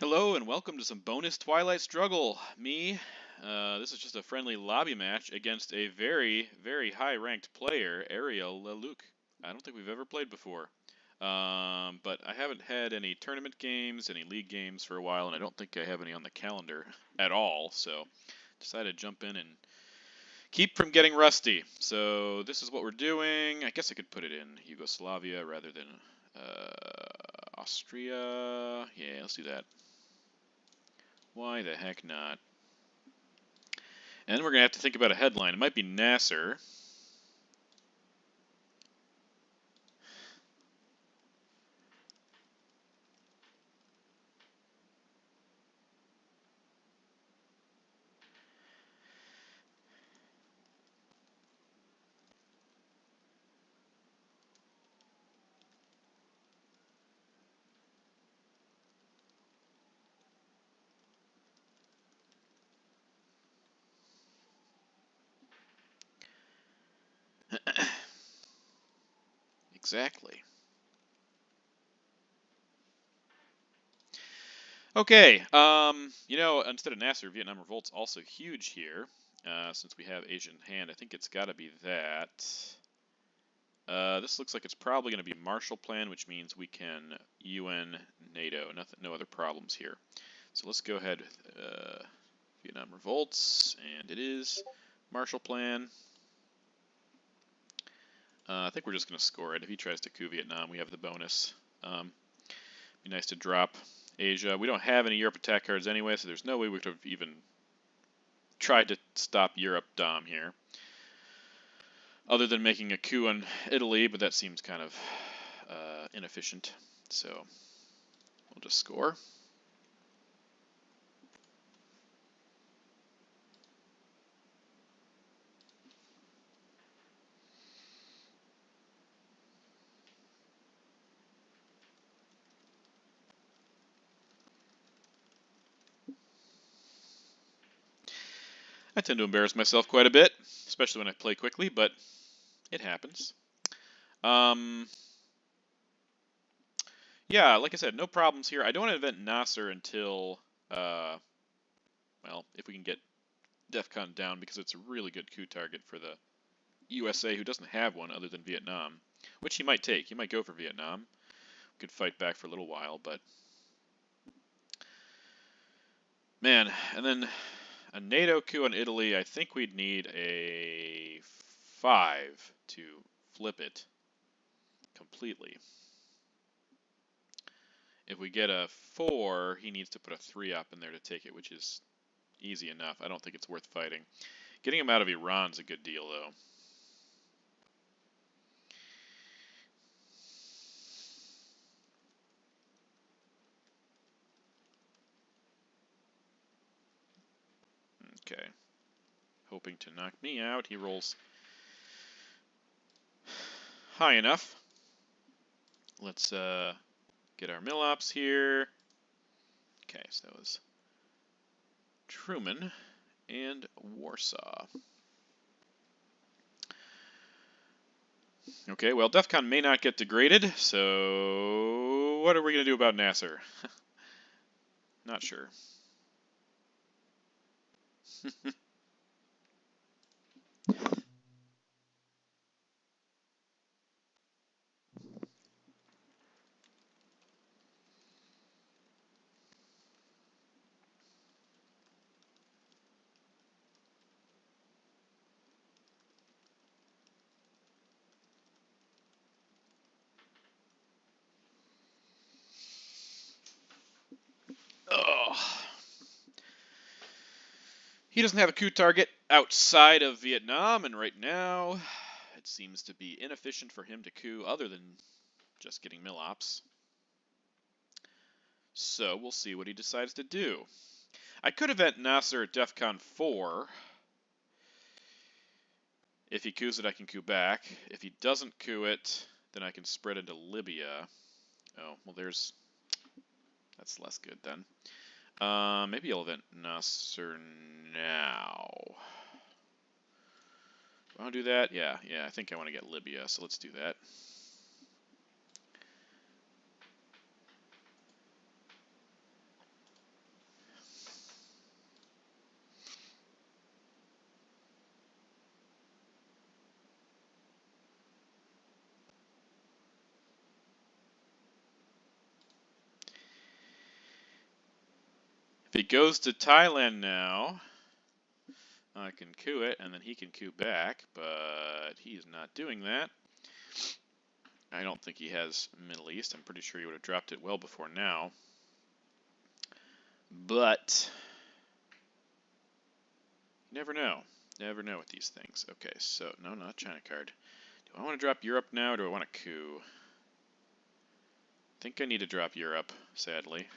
Hello and welcome to some bonus Twilight Struggle. This is just a friendly lobby match against a very, very high-ranked player, Ariel. I don't think we've ever played before. But I haven't had any tournament games, any league games for a while, and I don't think I have any on the calendar at all, so decided to jump in and keep from getting rusty. So this is what we're doing. I guess I could put it in Yugoslavia rather than Austria. Yeah, let's do that. Why the heck not? And we're going to have to think about a headline. It might be Nasser. Exactly. Okay, instead of Nasser, Vietnam Revolt's also huge here. Since we have Asian hand, I think it's got to be that. This looks like it's probably going to be Marshall Plan, which means we can UN, NATO, no other problems here. So let's go ahead with Vietnam Revolts, and it is Marshall Plan. I think we're just going to score it. If he tries to coup Vietnam, we have the bonus. Be nice to drop Asia. We don't have any Europe attack cards anyway, so there's no way we could have even tried to stop Europe Dom here. Other than making a coup on Italy, but that seems kind of inefficient. So we'll just score. I tend to embarrass myself quite a bit, especially when I play quickly, but it happens. Yeah, like I said, no problems here. I don't want to invent Nasser until, well, if we can get DEFCON down, because it's a really good coup target for the USA, who doesn't have one other than Vietnam, which he might take. He might go for Vietnam. We could fight back for a little while, but man, and then a NATO coup on Italy, I think we'd need a 5 to flip it completely. If we get a 4, he needs to put a 3 up in there to take it, which is easy enough. I don't think it's worth fighting. Getting him out of Iran's a good deal, though. Okay. Hoping to knock me out. He rolls high enough. Let's get our mill ops here. Okay, so that was Truman and Warsaw. Okay, well, DEFCON may not get degraded, so what are we going to do about Nasser? Not sure. Oh. He doesn't have a coup target outside of Vietnam, and right now it seems to be inefficient for him to coup other than just getting mill ops. So we'll see what he decides to do. I could event Nasser at DEFCON 4. If he coups it, I can coup back. If he doesn't coup it, then I can spread into Libya. Oh, well, that's less good then. Maybe I'll event Nasser now. Do I want to do that? Yeah, I think I want to get Libya, so let's do that. If he goes to Thailand now, I can coup it, and then he can coup back, but he's not doing that. I don't think he has Middle East. I'm pretty sure he would have dropped it well before now. But you never know. Never know with these things. Okay, so no, not China card. Do I want to drop Europe now, or do I want to coup? I think I need to drop Europe, sadly.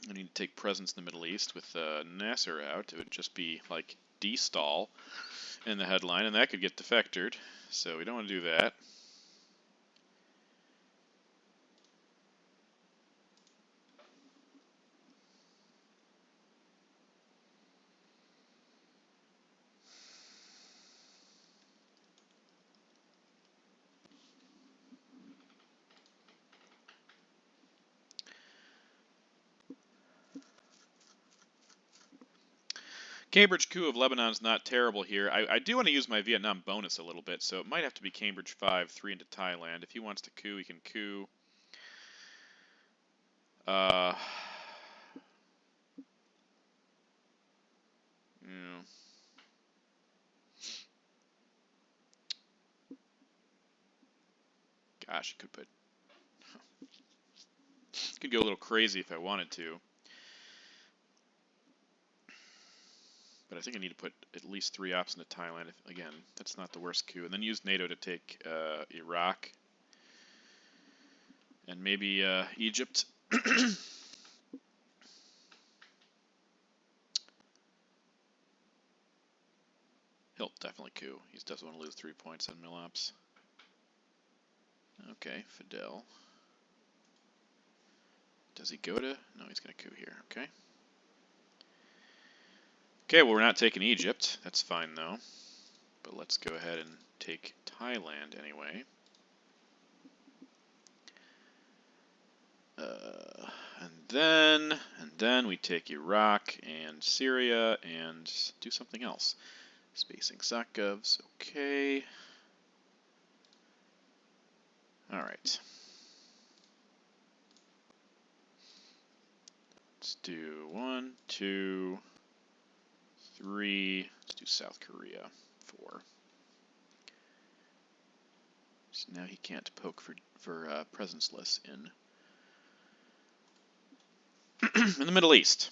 I need to take presence in the Middle East with Nasser out. It would just be like destall in the headline, and that could get defectored. So we don't want to do that. Cambridge coup of Lebanon's not terrible here. I do want to use my Vietnam bonus a little bit, so it might have to be Cambridge 5, 3 into Thailand. If he wants to coup, he can coup. You know, gosh, could go a little crazy if I wanted to. But I think I need to put at least 3 ops into Thailand. Again, that's not the worst coup. And then use NATO to take Iraq. And maybe Egypt. He'll definitely coup. He doesn't want to lose 3 points on Milops. Okay, Fidel. Does he go to? No, he's going to coup here. Okay. Okay, well, we're not taking Egypt. That's fine, though. But let's go ahead and take Thailand anyway. And then we take Iraq and Syria and do something else. Spacing SocGovs, okay. All right. Let's do 1, 2, 3. Let's do South Korea, 4. So now he can't poke for presence-less in in the Middle East.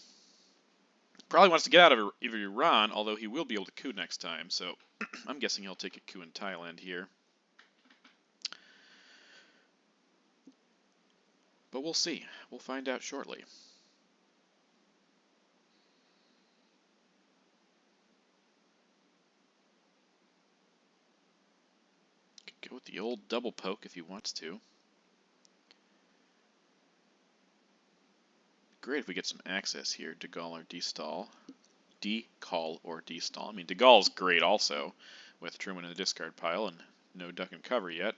Probably wants to get out of Iran, although he will be able to coup next time. So I'm guessing he'll take a coup in Thailand here. But we'll see. We'll find out shortly. Could go with the old double poke if he wants to. Great if we get some access here. De Gaulle or Destall. Decall or Destall. I mean, De Gaulle's great also, with Truman in the discard pile and no duck and cover yet.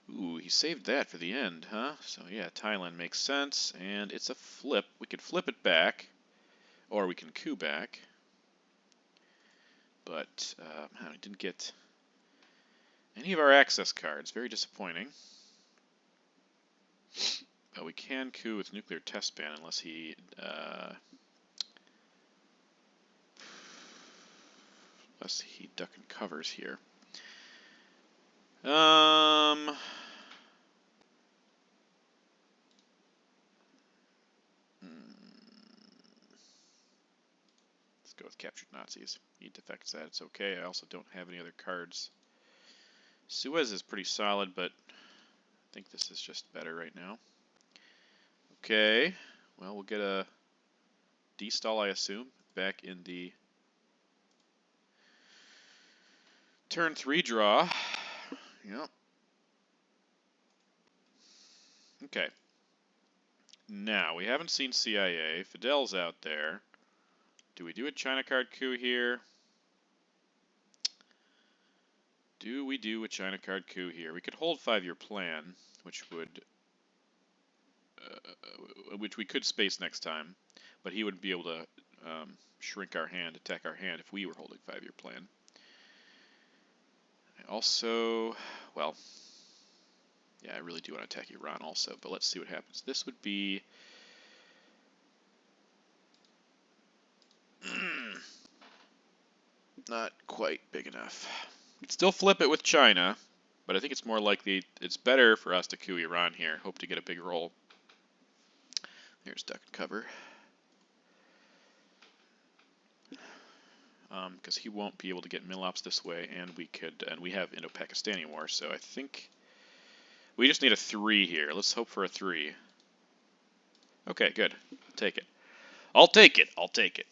Ooh, he saved that for the end, huh? So yeah, Thailand makes sense, and it's a flip. We could flip it back, or we can coup back. But we didn't get any of our access cards. Very disappointing. We can coup with nuclear test ban unless he duck and covers here. Let's go with captured Nazis. He defects that. It's okay. I also don't have any other cards. Suez is pretty solid, but I think this is just better right now. Okay. Well, we'll get a destall, I assume, back in the turn 3 draw. Yep. Okay. Now, we haven't seen CIA. Fidel's out there. Do we do a China card coup here? Do we do a China card coup here? We could hold 5-year plan, which we could space next time, but he would be able to shrink our hand, attack our hand if we were holding 5-year plan. I also, well, Yeah, I really do want to attack Iran also, but let's see what happens. This would be... not quite big enough. We'd still flip it with China, but I think it's more likely, it's better for us to coup Iran here. Hope to get a big roll. Here's duck and cover. Because he won't be able to get Milops this way, and we have Indo-Pakistani War, so I think we just need a 3 here. Let's hope for a 3. Okay, good. Take it. I'll take it. I'll take it.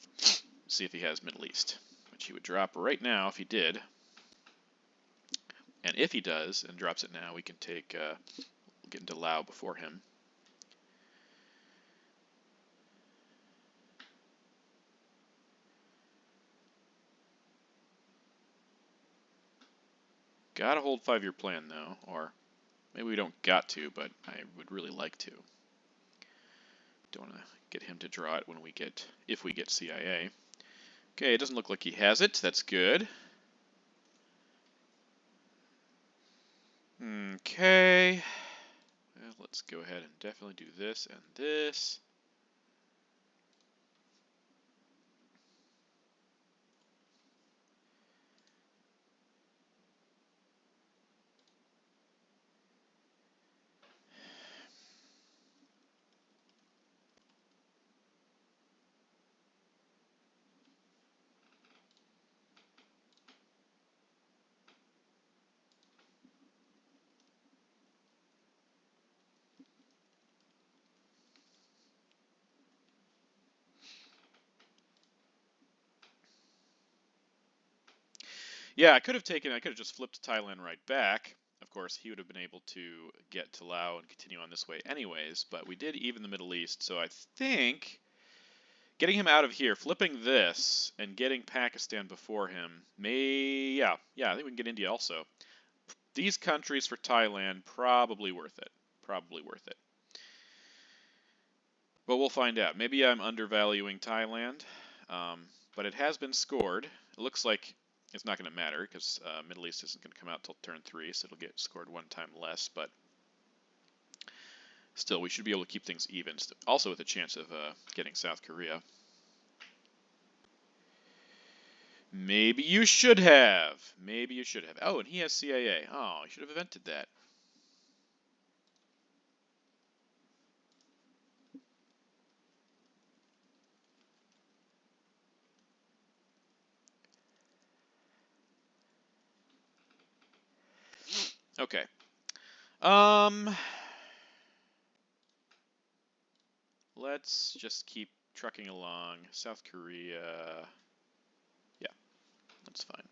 See if he has Middle East, which he would drop right now if he did. And if he does and drops it now, we can take get into Lao before him. Gotta hold 5-year plan though, or maybe we don't got to, but I would really like to. Don't want to get him to draw it when we get, if we get CIA. Okay, it doesn't look like he has it. That's good. Okay. Well, let's go ahead and definitely do this and this. Yeah, I could have just flipped Thailand right back. Of course, he would have been able to get to Laos and continue on this way anyways, but we did even the Middle East, so I think getting him out of here, flipping this, and getting Pakistan before him yeah, I think we can get India also. These countries for Thailand, probably worth it. Probably worth it. But we'll find out. Maybe I'm undervaluing Thailand, but it has been scored. It looks like it's not going to matter because Middle East isn't going to come out till turn 3, so it'll get scored 1 time less, but still, we should be able to keep things even. Also with a chance of getting South Korea. Maybe you should have. Maybe you should have. Oh, and he has CIA. Oh, you should have invented that. Okay. Let's just keep trucking along. South Korea. Yeah, that's fine.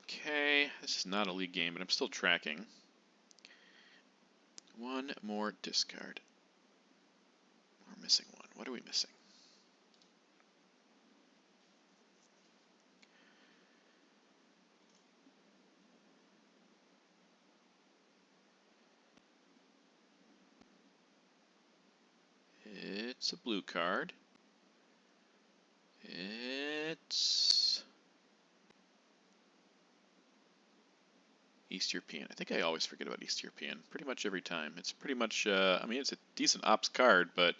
Okay, this is not a league game, but I'm still tracking. 1 more discard. We're missing 1. What are we missing? It's a blue card. It's East European. I think I always forget about East European. Pretty much every time. It's pretty much, I mean, it's a decent ops card, but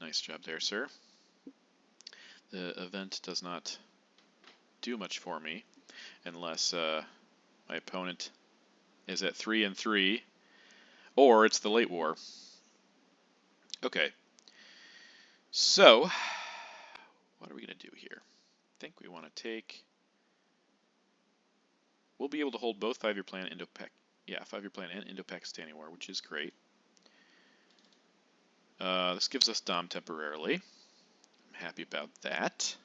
nice job there, sir. The event does not do much for me unless my opponent is at 3 and 3, or it's the late war. Okay. So, what are we going to do here? I think we want to take... We'll be able to hold both 5-year plan and Indo-Pakistani War, which is great. This gives us Dom temporarily. I'm happy about that.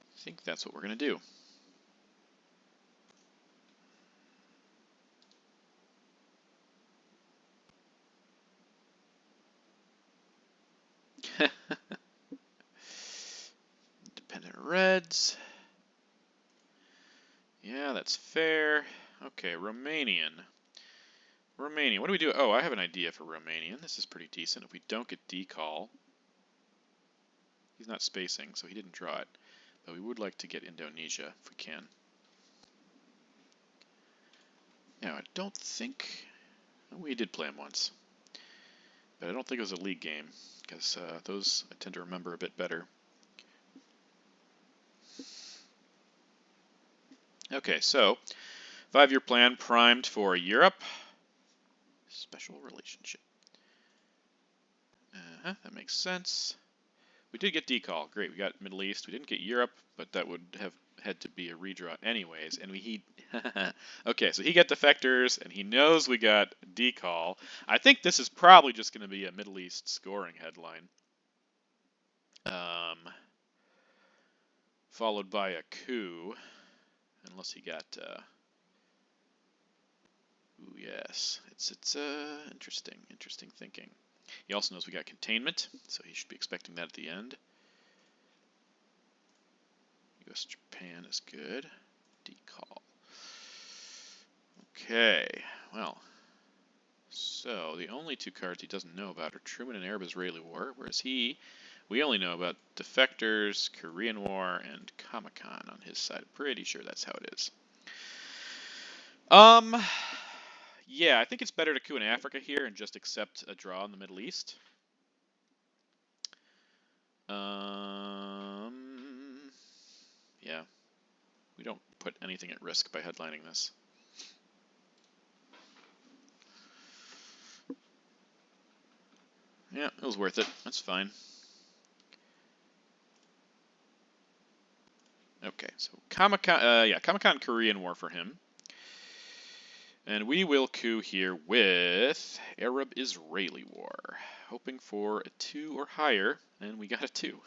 I think that's what we're going to do. Independent Reds. Yeah, that's fair. Okay, Romanian. Romanian, what do we do? Oh, I have an idea for Romanian. This is pretty decent if we don't get decall. He's not spacing, so he didn't draw it. But we would like to get Indonesia if we can. Now, I don't think... We did play him once. But I don't think it was a league game, because those I tend to remember a bit better. Okay, so 5-year plan primed for Europe. Special relationship. That makes sense. We did get decall. Great, we got Middle East. We didn't get Europe, but that would have had to be a redraw anyways. And he okay, so he got defectors, and he knows we got decall. I think this is probably just going to be a Middle East scoring headline. Followed by a coup, unless he got... ooh, yes, it's interesting thinking. He also knows we got containment, so he should be expecting that at the end. US Japan is good. Decall. Okay, well, so the only 2 cards he doesn't know about are Truman and Arab-Israeli War, whereas we only know about defectors, Korean War, and Comic-Con on his side. Pretty sure that's how it is. Yeah, I think it's better to coup in Africa here and just accept a draw in the Middle East. Yeah, we don't put anything at risk by headlining this. Yeah, it was worth it. That's fine. Okay, so Comic-Con Korean War for him. And we will coup here with Arab-Israeli War, hoping for a 2 or higher, and we got a 2.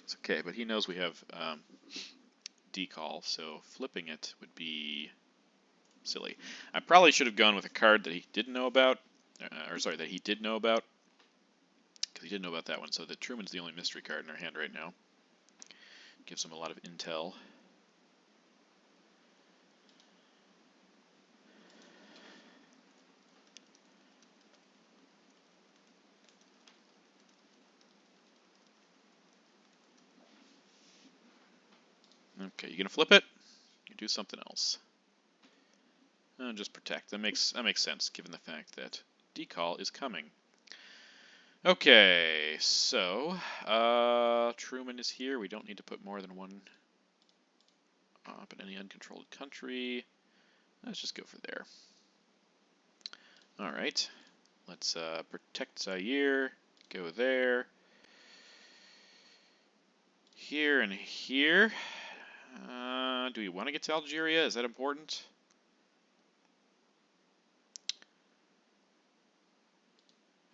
It's okay, but he knows we have decall, so flipping it would be silly. I probably should have gone with a card that he didn't know about, that he did know about, because he didn't know about that one. So the Truman's the only mystery card in our hand right now. Gives him a lot of intel. Okay, you gonna flip it? You do something else. Just protect. That makes sense given the fact that decall is coming. Okay, so Truman is here. We don't need to put more than 1 up in any uncontrolled country. Let's just go for there. All right, let's protect Zaire. Go there. Here and here. Do we want to get to Algeria? Is that important?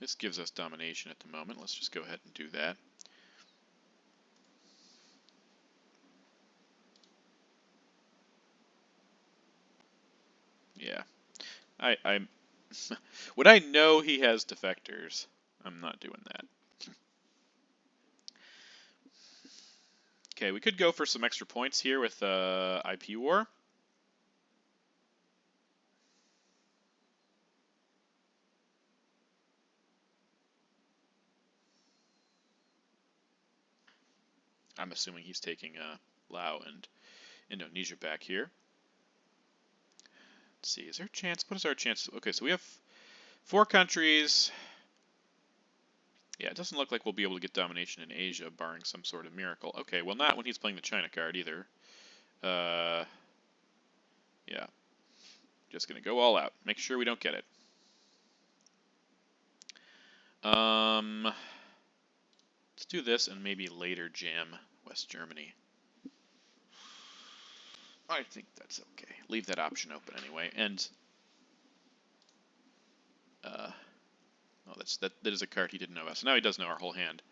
This gives us domination at the moment. Let's just go ahead and do that. Yeah. I'm would I know he has defectors? I'm not doing that. Okay, we could go for some extra points here with IP War. I'm assuming he's taking Laos and Indonesia back here. Let's see, is there a chance? What is our chance? Okay, so we have 4 countries. Yeah, it doesn't look like we'll be able to get domination in Asia, barring some sort of miracle. Okay, well, not when he's playing the China card either. Yeah. Just going to go all out. Make sure we don't get it. Let's do this and maybe later jam West Germany. I think that's okay. Leave that option open anyway. And oh, that is a card he didn't know about. So now he does know our whole hand.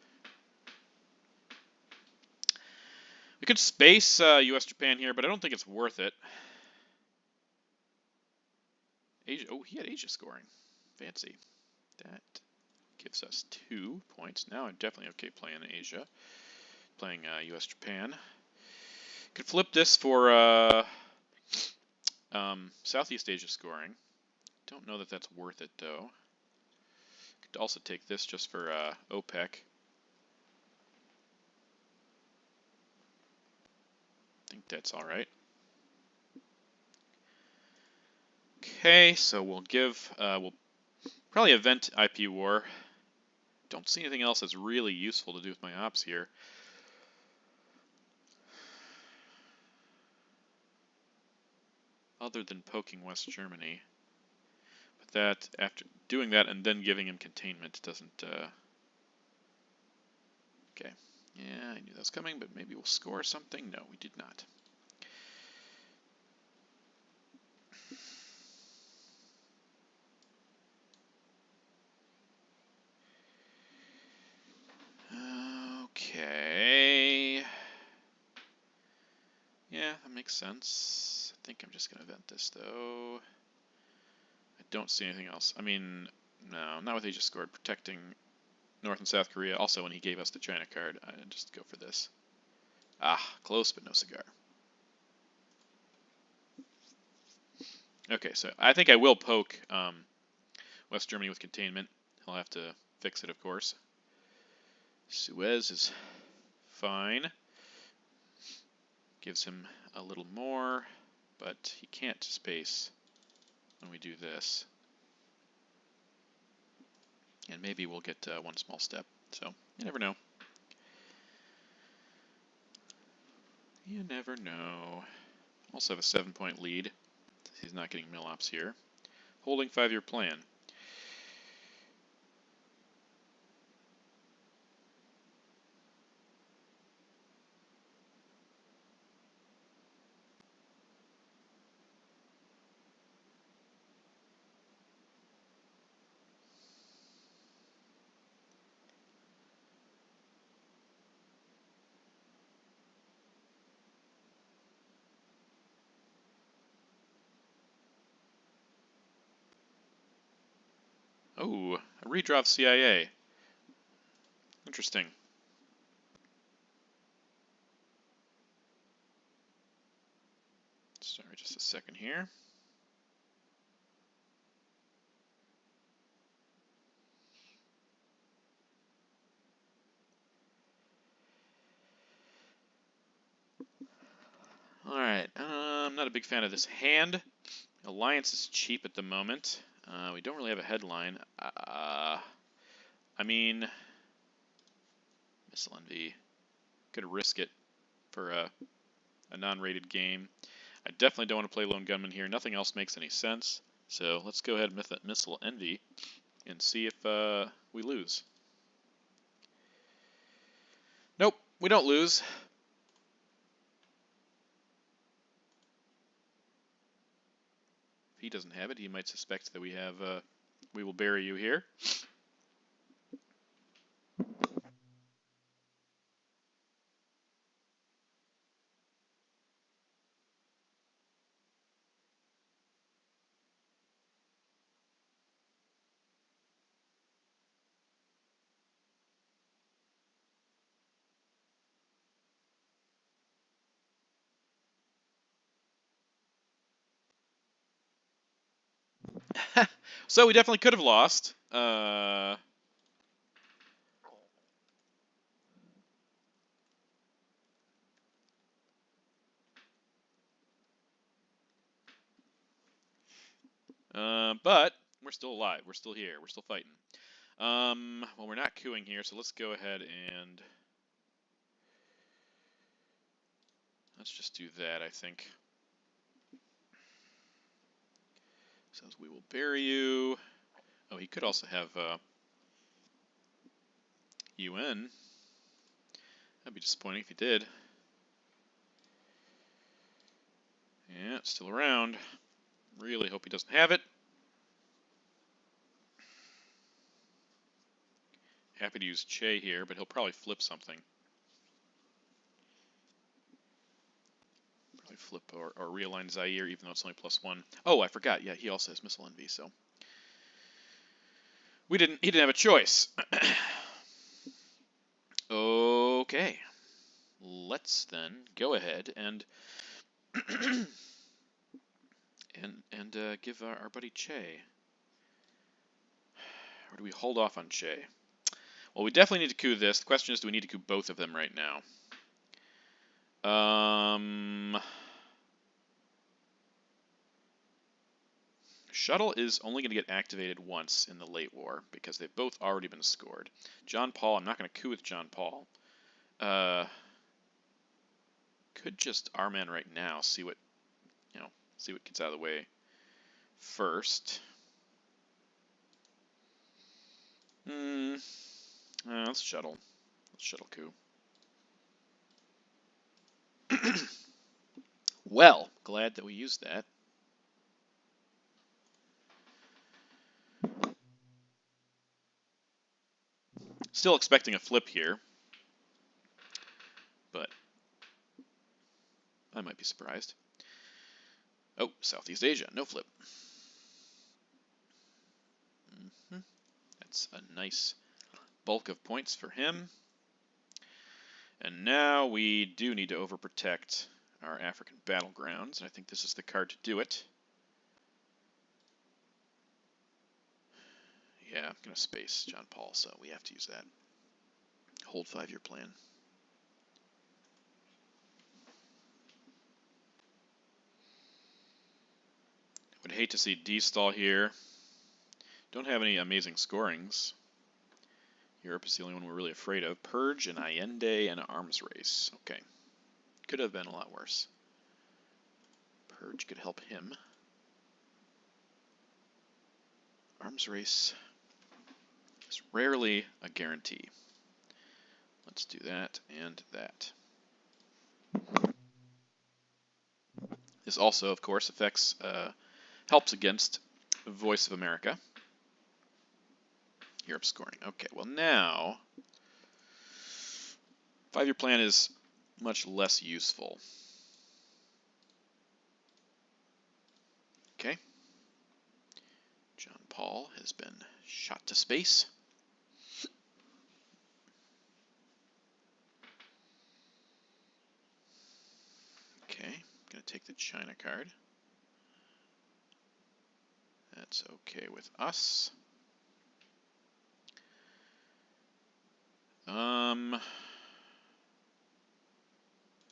We could space U.S. Japan here, but I don't think it's worth it. Asia. Oh, he had Asia scoring. Fancy. That gives us 2 points. Now I'm definitely okay playing Asia. Playing U.S. Japan. Could flip this for Southeast Asia scoring. Don't know that that's worth it though. Could also take this just for OPEC. think that's all right. Okay, so we'll we'll probably event IP war. Don't see anything else that's really useful to do with my ops here. Other than poking West Germany. But that, after doing that and then giving him containment doesn't, okay. Yeah, I knew that was coming, but maybe we'll score something. No, we did not. Okay. Yeah, that makes sense. I think I'm just going to event this, though. I don't see anything else. I mean, no, not with Aegis scored. Protecting North and South Korea. Also, when he gave us the China card, I just go for this. Ah, close, but no cigar. Okay, so I think I will poke West Germany with containment. He'll have to fix it, of course. Suez is fine. Gives him a little more, but he can't space when we do this. And maybe we'll get one small step. So, you never know. You never know. Also have a 7-point lead. He's not getting mill ops here. Holding 5-year plan. Oh, a redraw of CIA. Interesting. Sorry, just a second here. Alright, I'm not a big fan of this hand. Alliance is cheap at the moment. We don't really have a headline. I mean, Missile Envy. Could risk it for a non-rated game. I definitely don't want to play Lone Gunman here. Nothing else makes any sense. So let's go ahead and Missile Envy and see if we lose. Nope, we don't lose. If he doesn't have it, he might suspect that we will bury you here. So we definitely could have lost. But we're still alive. We're still here. We're still fighting. Well, we're not queuing here, so let's go ahead and let's just do that, I think. Says we will bury you. Oh, he could also have UN. That'd be disappointing if he did. Yeah, it's still around. Really hope he doesn't have it. Happy to use Che here, but he'll probably flip something. Probably flip or realign Zaire, even though it's only +1. Oh, I forgot. Yeah, he also has Missile Envy, so he didn't have a choice. Okay. Let's then go ahead and give our buddy Che. Or do we hold off on Che? Well, we definitely need to coup this. The question is, do we need to coup both of them right now? Shuttle is only going to get activated once in the late war because they've both already been scored. John Paul, I'm not going to coup with John Paul. Could just R-man right now, see what gets out of the way first. Let's shuttle. Let's shuttle coup. Well, glad that we used that. Still expecting a flip here, but I might be surprised. Oh, Southeast Asia, no flip. That's a nice bulk of points for him. And now we do need to overprotect our African battlegrounds, and I think this is the card to do it. Yeah, I'm going to space John Paul, so we have to use that. Hold 5-year plan. Would hate to see D-stall here. Don't have any amazing scorings. Europe is the only one we're really afraid of. Purge and Allende and Arms Race. Okay. Could have been a lot worse. Purge could help him. Arms Race is rarely a guarantee. Let's do that and that. This also, of course, affects, helps against Voice of America. Europe scoring. Okay, well now, 5-year plan is much less useful. Okay. John Paul has been shot to space. Okay, gonna take the China card. That's okay with us.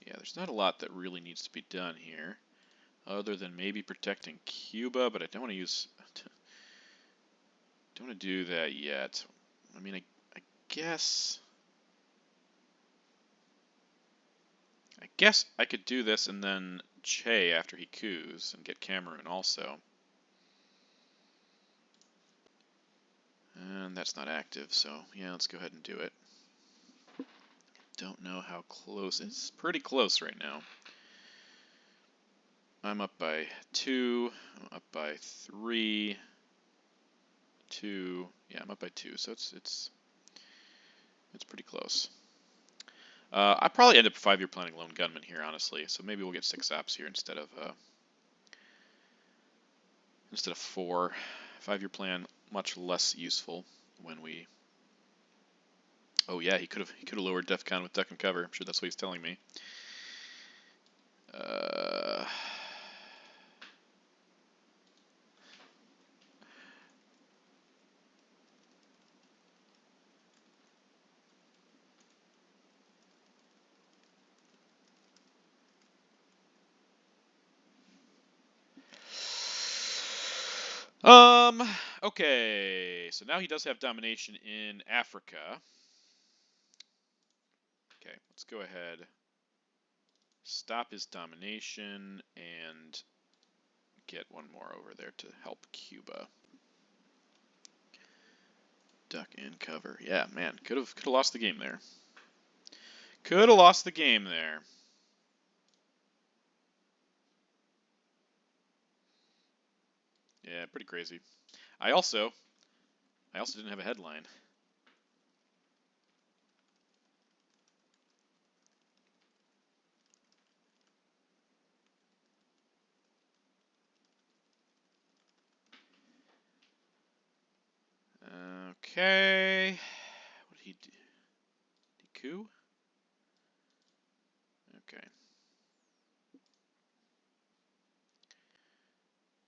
Yeah, there's not a lot that really needs to be done here, other than maybe protecting Cuba, but I don't want to use, don't want to do that yet. I mean, I guess I could do this and then Che after he coups and get Cameroon also. And that's not active, so yeah, let's go ahead and do it. Don't know how close. It's pretty close right now. I'm up by 2. I'm up by 3. 2. Yeah, I'm up by 2, so it's pretty close. I probably end up 5-year planning lone gunman here, honestly. So maybe we'll get 6 ops here instead of 4. 5-year plan much less useful when we. Oh yeah, he could have lowered DEFCON with duck and cover. I'm sure that's what he's telling me. Okay, so now he does have domination in Africa. Okay, let's go ahead, stop his domination, and get one more over there to help Cuba. Duck and cover. Yeah, man, could have lost the game there. Could have lost the game there. Yeah, pretty crazy. I also didn't have a headline. Okay. What did he do? Did he coup? Okay.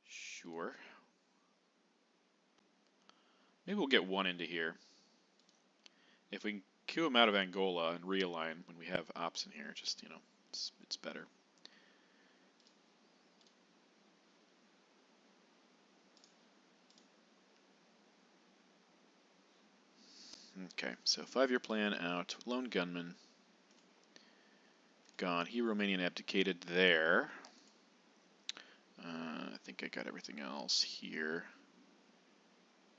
Sure. Maybe we'll get one into here. If we can coup him out of Angola and realign when we have ops in here, just, It's better. Okay, so 5-year plan out. Lone gunman. Gone. He Romanian abdicated there. I think I got everything else here.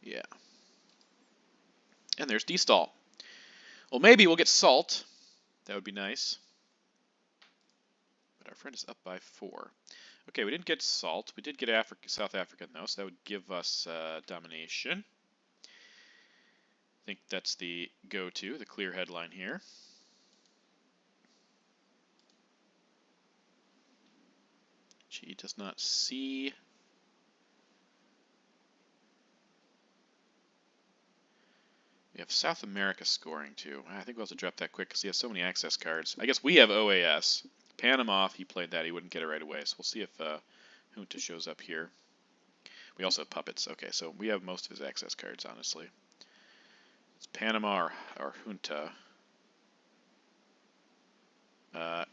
Yeah. And there's D-stall. Well, maybe we'll get salt. That would be nice. But our friend is up by 4. Okay, we didn't get salt. We did get South African, though, so that would give us domination. I think that's the go-to, the clear headline here. She does not see. We have South America scoring, too. I think we'll have to drop that quick because he has so many access cards. I guess we have OAS. Panama, if he played that, he wouldn't get it right away. So we'll see if Junta shows up here. We also have puppets. Okay, so we have most of his access cards, honestly. It's Panama or Junta.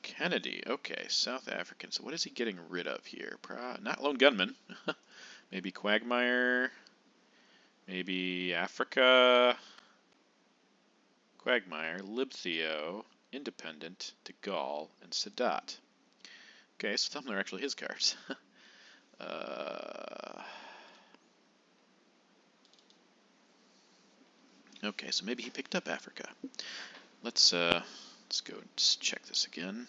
Kennedy. Okay, South African. So what is he getting rid of here? Not Lone Gunman. Maybe Quagmire. Maybe Africa. Quagmire, Libtheo, Independent, De Gaulle, and Sadat. Okay, so some of them are actually his cards. Okay, so maybe he picked up Africa. Let's go check this again.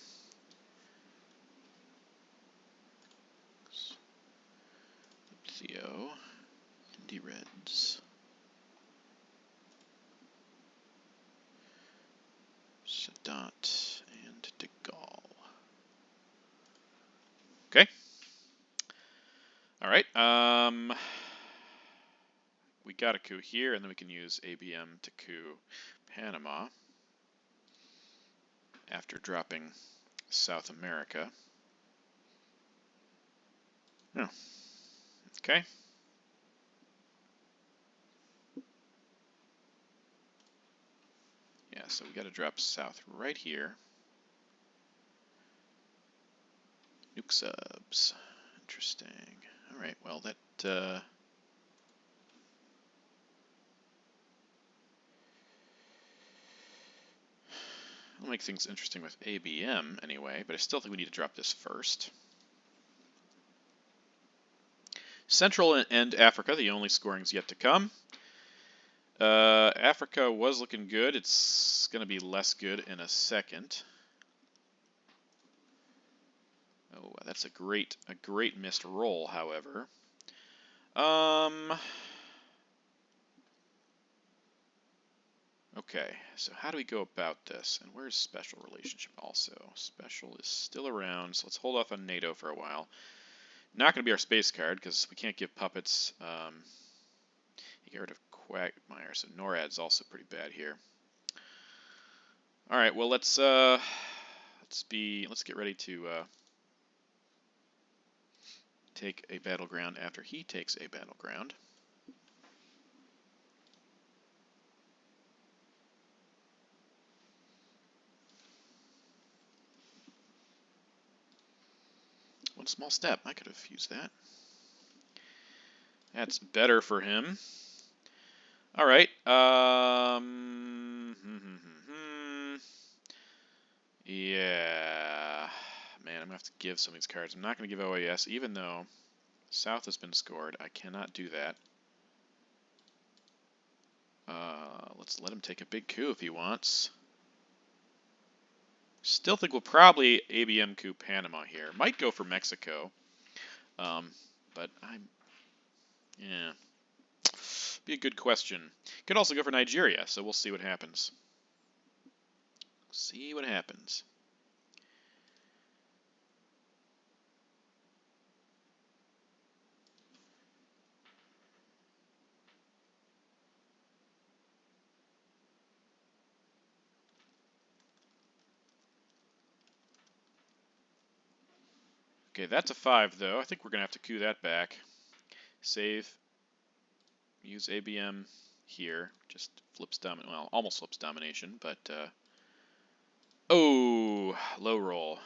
Libtheo, Indy Reds. Sadat and De Gaulle. Okay. All right. We got a coup here, and then we can use ABM to coup Panama after dropping South America. Oh. Okay. Yeah, so we got to drop south right here. Nuke subs. Interesting. All right, well, that will make things interesting with ABM anyway, but I still think we need to drop this first. Central and Africa, the only scoring's yet to come. Africa was looking good. It's going to be less good in a second. Oh, that's a great missed roll, however. Okay, so how do we go about this? And where's special relationship also? Special is still around, so let's hold off on NATO for a while. Not going to be our space card, because we can't give puppets. You get rid of Quagmire, so NORAD's also pretty bad here. Alright, well let's get ready to take a battleground after he takes a battleground. One small step. I could have used that. That's better for him. All right. Yeah. Man, I'm going to have to give some of these cards. I'm not going to give OAS, even though South has been scored. I cannot do that. Let's let him take a big coup if he wants. Still think we'll probably ABM coup Panama here. Might go for Mexico. But yeah. Be a good question. Could also go for Nigeria, so we'll see what happens. See what happens. Okay, that's a 5, though. I think we're going to have to coup that back. Save. Use ABM here. Just flips domination. Well, almost flips domination, but... oh, low roll.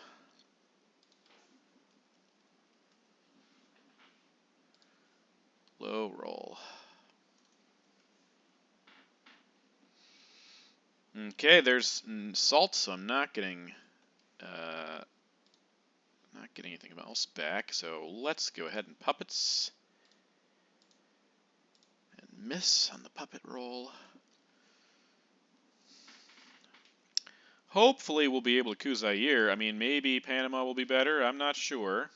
Slow roll. Okay, there's salt, so I'm not getting anything else back. So let's go ahead and puppets and miss on the puppet roll. Hopefully we'll be able to coup Zaire. I mean, maybe Panama will be better. I'm not sure.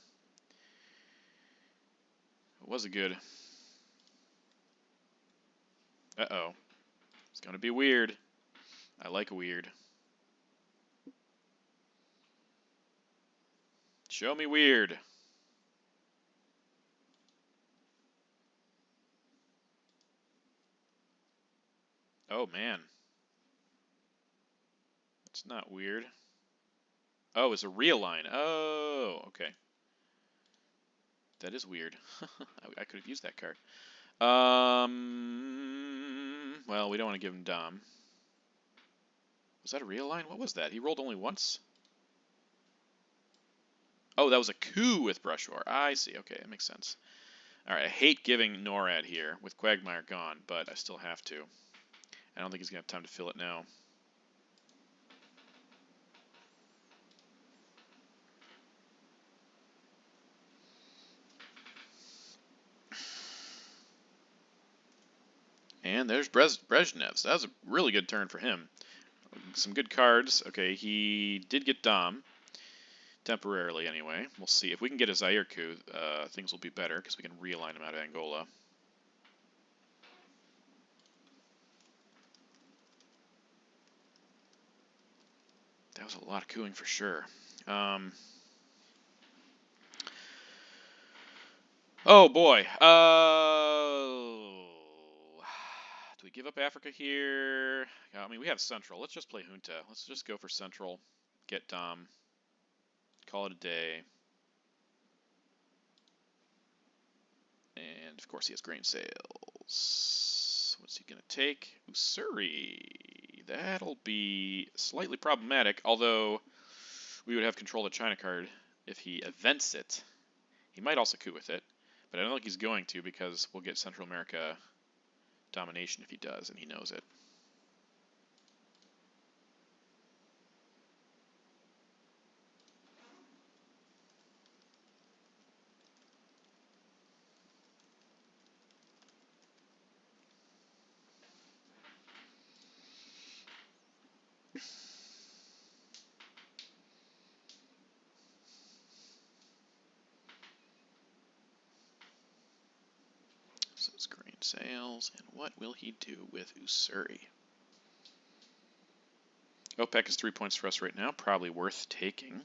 It was a good. Uh-oh. It's going to be weird. I like weird. Show me weird. Oh, man. It's not weird. Oh, it's a realign. Oh, okay. That is weird. I could have used that card. Well, we don't want to give him Dom. Was that a realign? What was that? He rolled only once? Oh, that was a coup with Brush War. I see. Okay, that makes sense. Alright, I hate giving NORAD here with Quagmire gone, but I still have to. I don't think he's going to have time to fill it now. And there's Brezhnev's. That was a really good turn for him. Some good cards. Okay, he did get Dom. Temporarily, anyway. We'll see. If we can get a Zaire coup, things will be better, because we can realign him out of Angola. That was a lot of cooing for sure. Oh, boy. Do we give up Africa here? I mean, we have Central. Let's just play Junta. Let's just go for Central. Get Dom. Call it a day. And, of course, he has grain sales. What's he going to take? Ussuri. That'll be slightly problematic, although we would have control of the China card if he events it. He might also coup with it, but I don't think he's going to because we'll get Central America domination if he does, and he knows it. So it's grain sales, and what will he do with Ussuri? OPEC is 3 points for us right now, probably worth taking.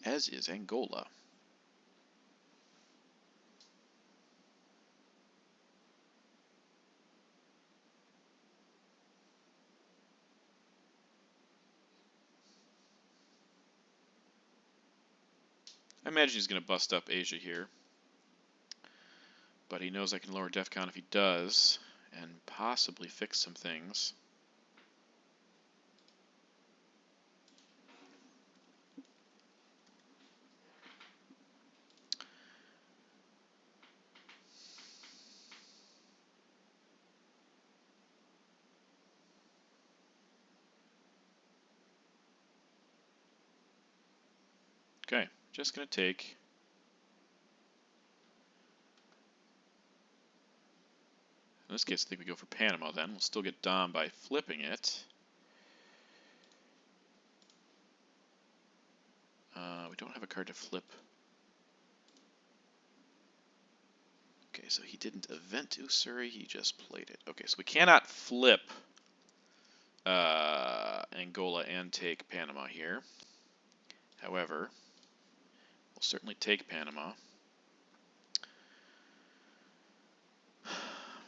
As is Angola. I imagine he's going to bust up Asia here. But he knows I can lower DEFCON if he does, and possibly fix some things. Okay, just going to take... In this case, I think we go for Panama then. We'll still get Dom by flipping it. We don't have a card to flip. Okay, so he didn't event Ussuri, he just played it. Okay, so we cannot flip Angola and take Panama here. However, we'll certainly take Panama.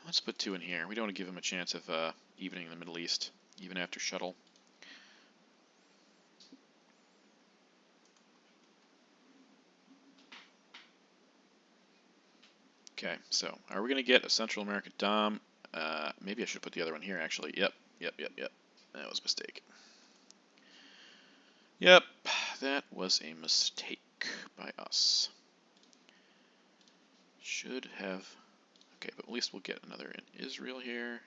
Let's put 2 in here. We don't want to give him a chance of evening the Middle East, even after shuttle. Okay, so are we going to get a Central America Dom? Maybe I should put the other one here, actually. Yep. That was a mistake. Yep, that was a mistake by us. Should have... Okay, but at least we'll get another in Israel here.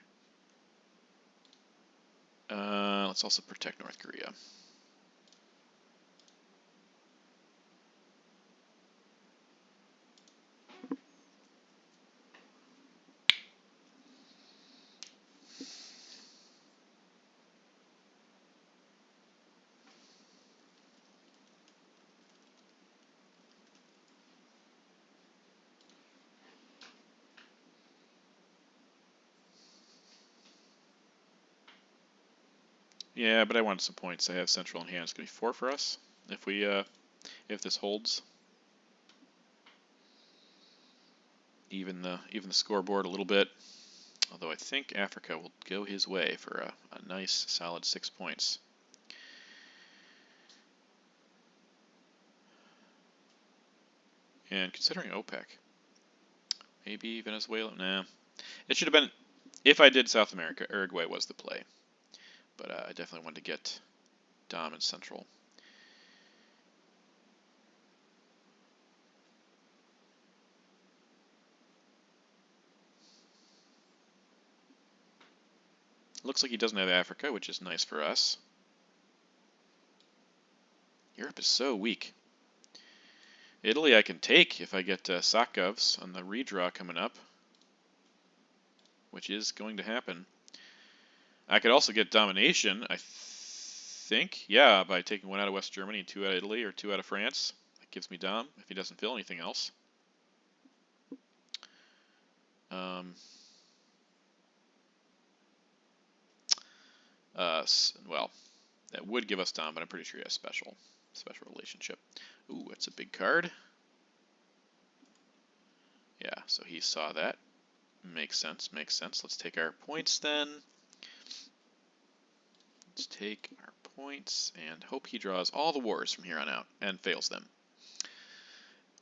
Let's also protect North Korea. Yeah, but I wanted some points. I have Central in hand. It's going to be 4 for us if we if this holds. Even the scoreboard a little bit. Although I think Africa will go his way for a nice solid 6 points. And considering OPEC, maybe Venezuela. Nah, it should have been. If I did South America, Uruguay was the play. But I definitely wanted to get Dom and Central. Looks like he doesn't have Africa, which is nice for us. Europe is so weak. Italy I can take if I get Sakovs on the redraw coming up, which is going to happen. I could also get domination, I think. Yeah, by taking 1 out of West Germany and 2 out of Italy or 2 out of France. That gives me Dom if he doesn't fill anything else. Well, that would give us Dom, but I'm pretty sure he has special relationship. Ooh, that's a big card. Yeah, so he saw that. Makes sense, makes sense. Let's take our points then. Let's take our points and hope he draws all the wars from here on out and fails them.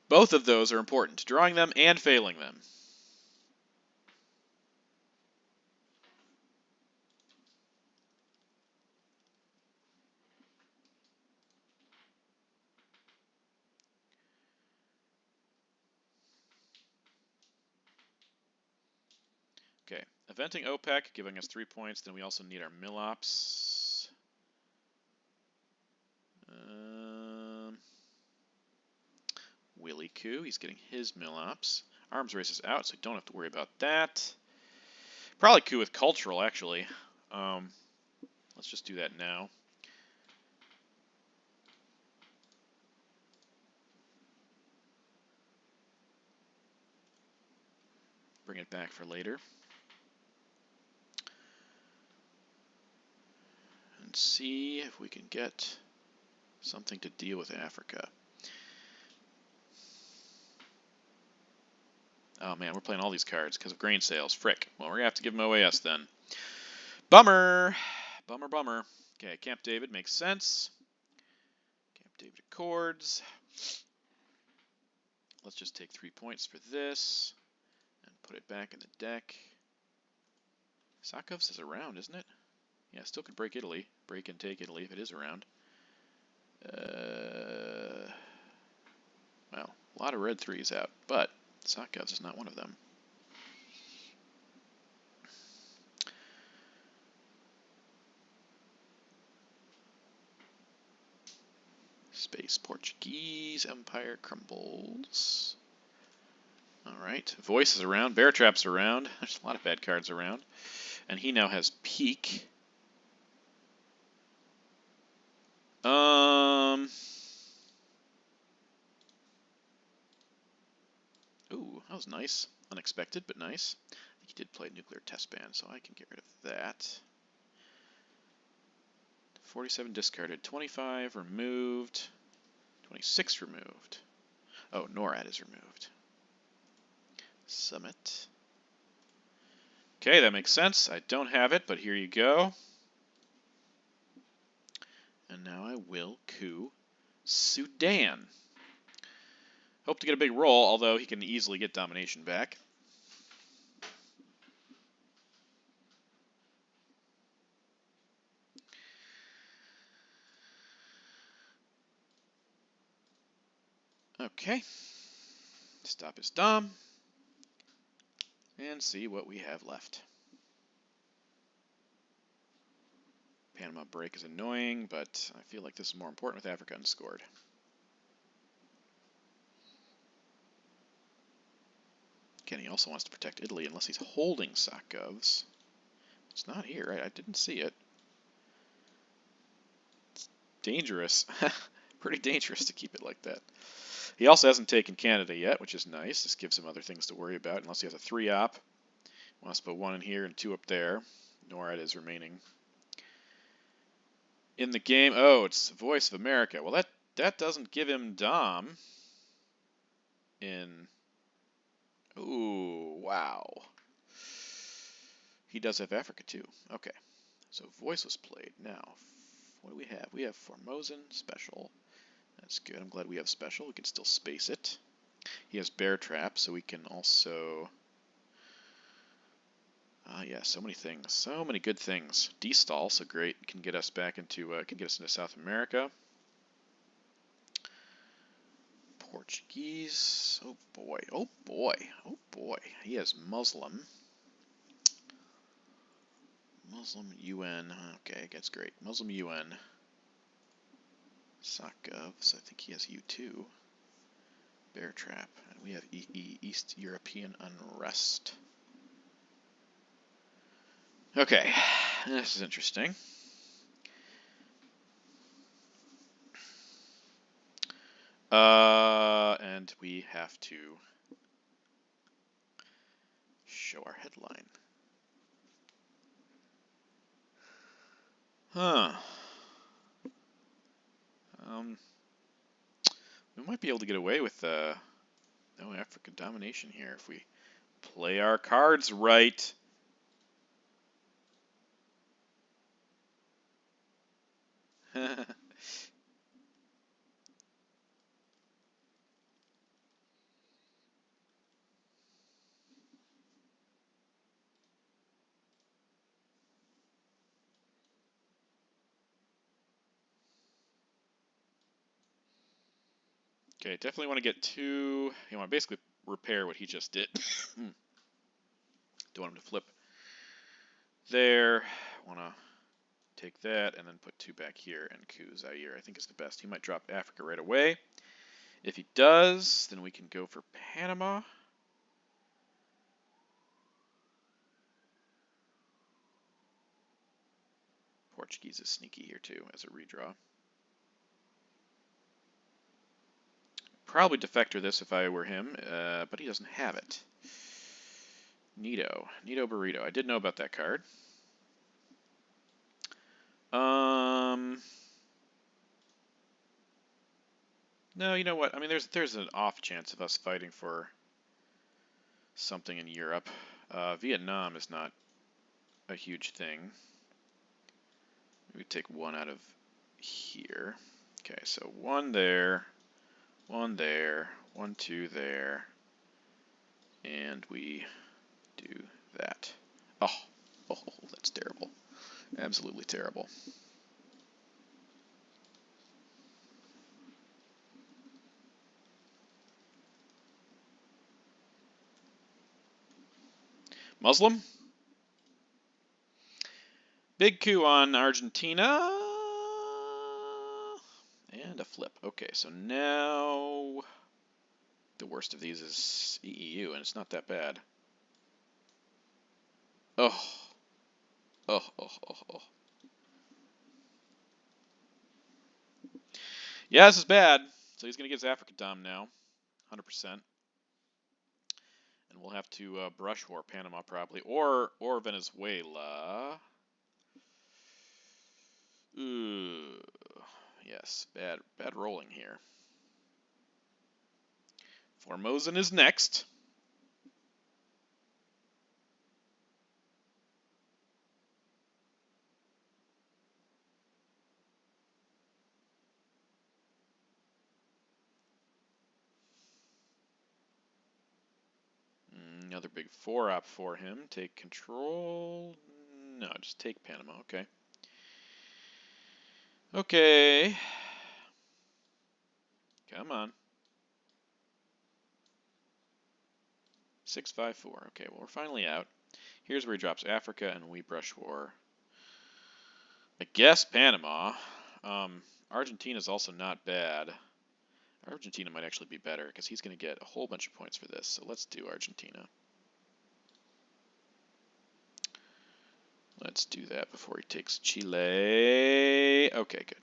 Both of those are important, drawing them and failing them. Okay, eventing OPEC, giving us 3 points. Then we also need our Millops. Willie Koo, he's getting his Millops. Arms race is out, so we don't have to worry about that. Probably Koo with cultural, actually. Let's just do that now. Bring it back for later. And see if we can get something to deal with Africa. Oh man, we're playing all these cards because of grain sales. Frick. Well, we're going to have to give them OAS then. Bummer. Bummer, bummer. Okay, Camp David makes sense. Camp David Accords. Let's just take 3 points for this and put it back in the deck. Sakovs is around, isn't it? Yeah, still could break Italy. Break and take Italy if it is around. Well, a lot of red 3s out, but Sakovs is not one of them. Space Portuguese Empire crumbles. Alright, Voice is around, Bear Trap's around. There's a lot of bad cards around. And he now has Peak. Ooh, that was nice. Unexpected, but nice. I think he did play Nuclear Test Ban, so I can get rid of that. 47 discarded, 25 removed, 26 removed. Oh, NORAD is removed. Summit. Okay, that makes sense. I don't have it, but here you go. And now I will coup Sudan. Hope to get a big roll, although he can easily get domination back. Okay. Stop his dom. And see what we have left. Panama break is annoying, but I feel like this is more important with Africa unscored. Again, he also wants to protect Italy unless he's holding Sakovs. It's not here. I didn't see it. It's dangerous. Pretty dangerous to keep it like that. He also hasn't taken Canada yet, which is nice. This gives him other things to worry about, unless he has a 3-op. Wants to put 1 in here and 2 up there. NORAD is remaining. In the game, oh, it's Voice of America. Well, that doesn't give him Dom in... Ooh, wow. He does have Africa, too. Okay. So Voice was played. Now, what do we have? We have Formosan, Special. That's good. I'm glad we have Special. We can still space it. He has Bear Trap, so we can also... yeah, so many things. So many good things. D-Stall, so great. Can get us back into, can get us into South America. Portuguese. Oh boy, oh boy, oh boy. He has Muslim. Muslim UN. Okay, that's great. Muslim UN. Sakov, so I think he has U2. Bear Trap. And we have East European Unrest. Okay, this is interesting. And we have to show our headline. Huh. We might be able to get away with no African domination here if we play our cards right. Okay, definitely want to get two. You want to basically repair what he just did. Don't want him to flip there. Want to take that and then put 2 back here and coup Zaire. I think is the best. He might drop Africa right away. If he does, then we can go for Panama. Portuguese is sneaky here too as a redraw. Probably defector this if I were him, but he doesn't have it. Nito Burrito. I did know about that card. No, you know what? I mean, there's an off chance of us fighting for something in Europe. Vietnam is not a huge thing. We take 1 out of here. Okay, so 1 there, 1 there, 1, 2 there, and we do that. Oh, that's terrible. Absolutely terrible. Muslim? Big coup on Argentina. And a flip. Okay, so now the worst of these is EEU, and it's not that bad. Oh. Yeah, this is bad. So he's going to get his Africa Dom now, 100%. And we'll have to brush war Panama probably, or Venezuela. Ooh, yes, bad rolling here. Formosan is next. Another big 4-op for him. Take control. No, just take Panama. Okay. Okay. Come on. 654. Okay, well, we're finally out. Here's where he drops Africa, and we brush war. I guess Panama. Argentina's also not bad. Argentina might actually be better, because he's going to get a whole bunch of points for this. So let's do Argentina. Let's do that before he takes Chile. Okay, good.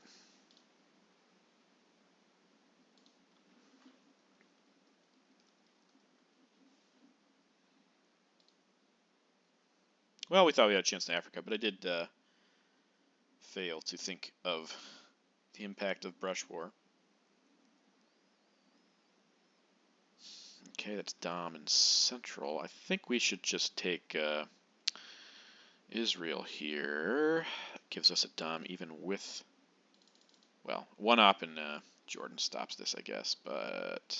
Well, we thought we had a chance in Africa, but I did fail to think of the impact of brush war. Okay, that's Dom and Central. I think we should just take Israel here. Gives us a Dom even with, well, one op in Jordan stops this, I guess, but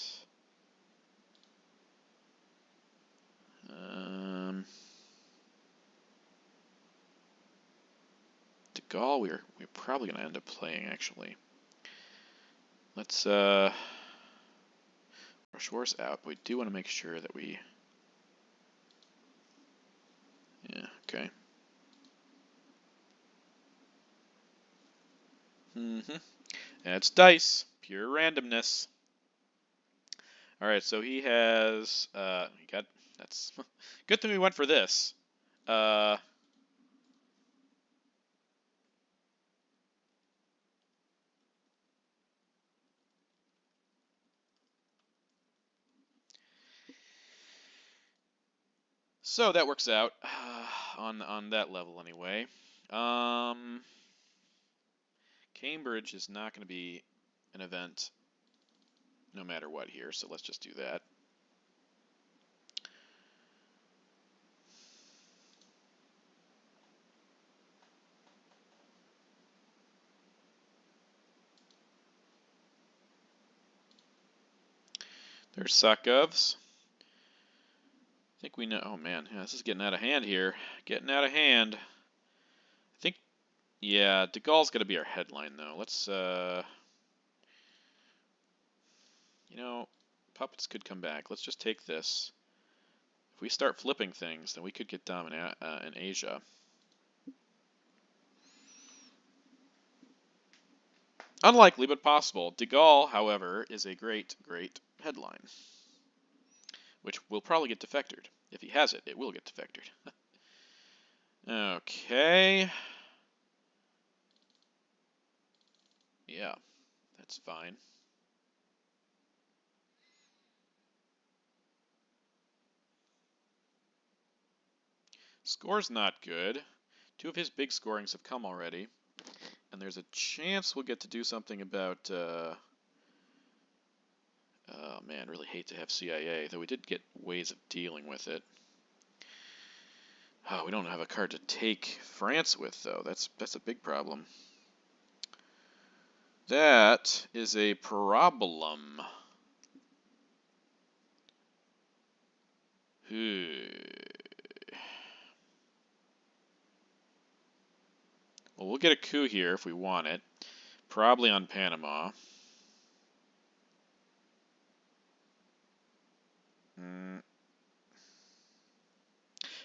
De Gaulle we're probably going to end up playing, actually. Let's brush war's out, but we do want to make sure that we, yeah, okay. That's dice, pure randomness. All right, so he has he got, that's good thing we went for this. So that works out on that level anyway. Cambridge is not going to be an event no matter what here, so let's just do that. There's Sakovs. I think we know. Oh man, yeah, this is getting out of hand here. Getting out of hand. I think, yeah, De Gaulle's got to be our headline though. Let's, you know, puppets could come back. Let's just take this. If we start flipping things, then we could get dominant in Asia. Unlikely, but possible. De Gaulle, however, is a great, great headline, which will probably get defectored. If he has it, it will get defectored. Okay. Yeah, that's fine. Score's not good. Two of his big scorings have come already. And there's a chance we'll get to do something about, oh man, really hate to have CIA, though we did get ways of dealing with it. Oh, we don't have a card to take France with, though. That's a big problem. That is a problem. Well, we'll get a coup here if we want it. Probably on Panama.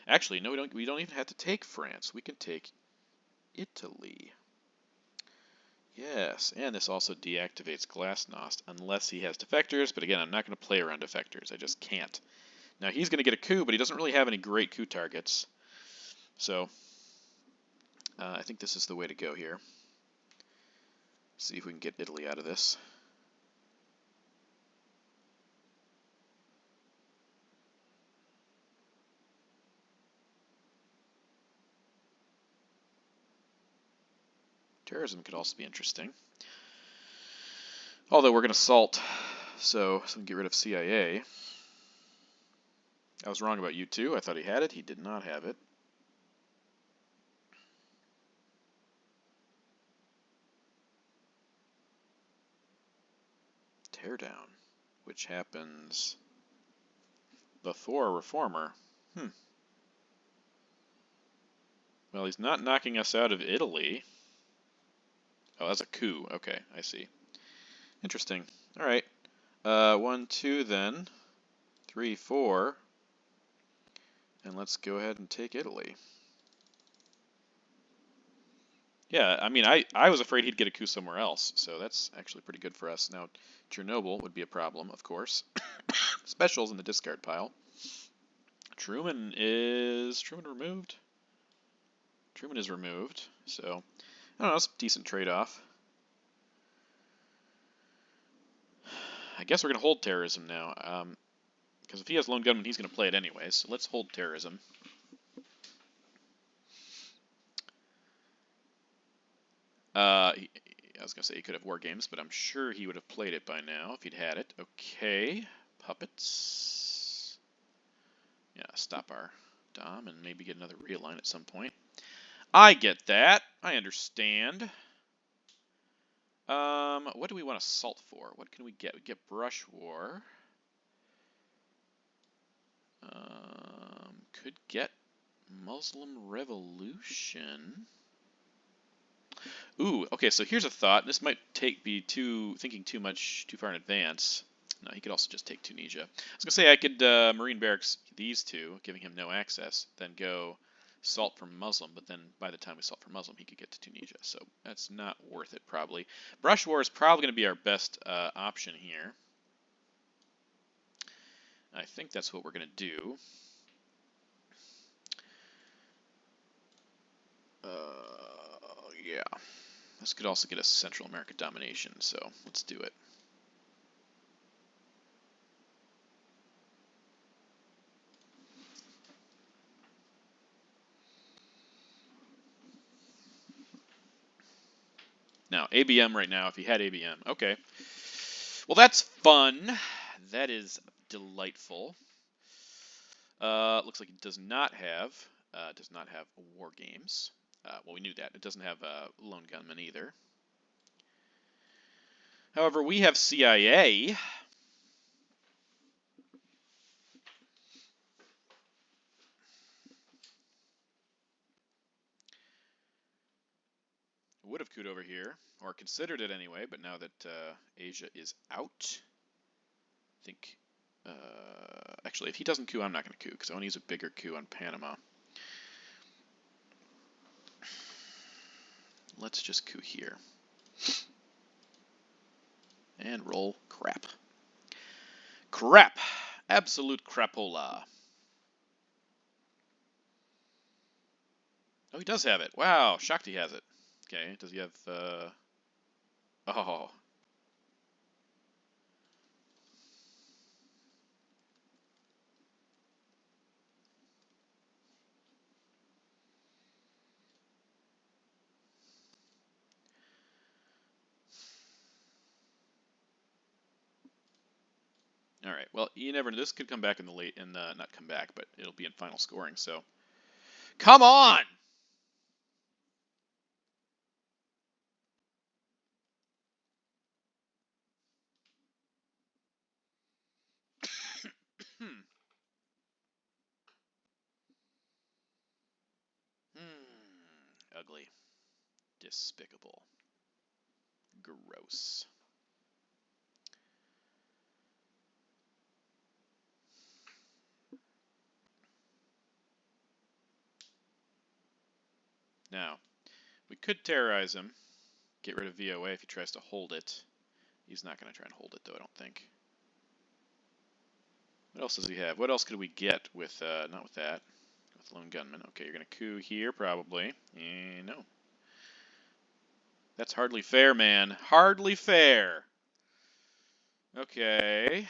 Actually, no, we don't even have to take France. We can take Italy. Yes, and this also deactivates Glasnost unless he has defectors, but again, I'm not going to play around defectors. I just can't. Now, he's going to get a coup, but he doesn't really have any great coup targets. So, I think this is the way to go here. See if we can get Italy out of this. Terrorism could also be interesting. Although we're going to salt, so we can get rid of CIA. I was wrong about U2. I thought he had it. He did not have it. Teardown, which happens before Reformer. Well, he's not knocking us out of Italy. Oh, that's a coup. Okay, I see. Interesting. All right. 1, 2, then. 3, 4. And let's go ahead and take Italy. Yeah, I mean, I was afraid he'd get a coup somewhere else, so that's actually pretty good for us. Now, Chernobyl would be a problem, of course. Specials in the discard pile. Truman removed? Truman is removed, so I don't know, it's a decent trade-off. I guess we're going to hold terrorism now, because if he has lone gunman, he's going to play it anyways, so let's hold terrorism. I was going to say he could have war games, but I'm sure he would have played it by now if he'd had it. Okay, puppets. Yeah, stop our Dom and maybe get another realign at some point. I get that. I understand. What do we want assault for? What can we get? We get brush war. Could get Muslim Revolution. Ooh, okay, so here's a thought. This might be thinking too far in advance. No, he could also just take Tunisia. I was gonna say I could Marine Barracks these two, giving him no access, then go salt for Muslim, but then by the time we salt for Muslim, he could get to Tunisia, so that's not worth it probably. Brush War is probably going to be our best option here. I think that's what we're going to do. Yeah. This could also get us Central America domination, so let's do it. Now, ABM right now, if he had ABM. Okay. Well, that's fun. That is delightful. Looks like it does not have war games. Well, we knew that. It doesn't have lone gunman either. However, we have CIA. Would have couped over here, or considered it anyway, but now that Asia is out, I think, actually, if he doesn't coup, I'm not going to coup, because I want to use a bigger coup on Panama. Let's just coup here. And roll crap. Crap! Absolute crapola. Oh, he does have it. Wow, shocked he has it. Okay, does he have, oh. All right, well, you never know. This could come back in the late, not come back, but it'll be in final scoring, so. Come on! Ugly. Despicable. Gross. Now, we could terrorize him. Get rid of VOA if he tries to hold it. He's not going to try and hold it, though, I don't think. What else does he have? What else could we get with, not with that, with lone gunman? Okay, you're going to coup here, probably. No. That's hardly fair, man. Hardly fair. Okay.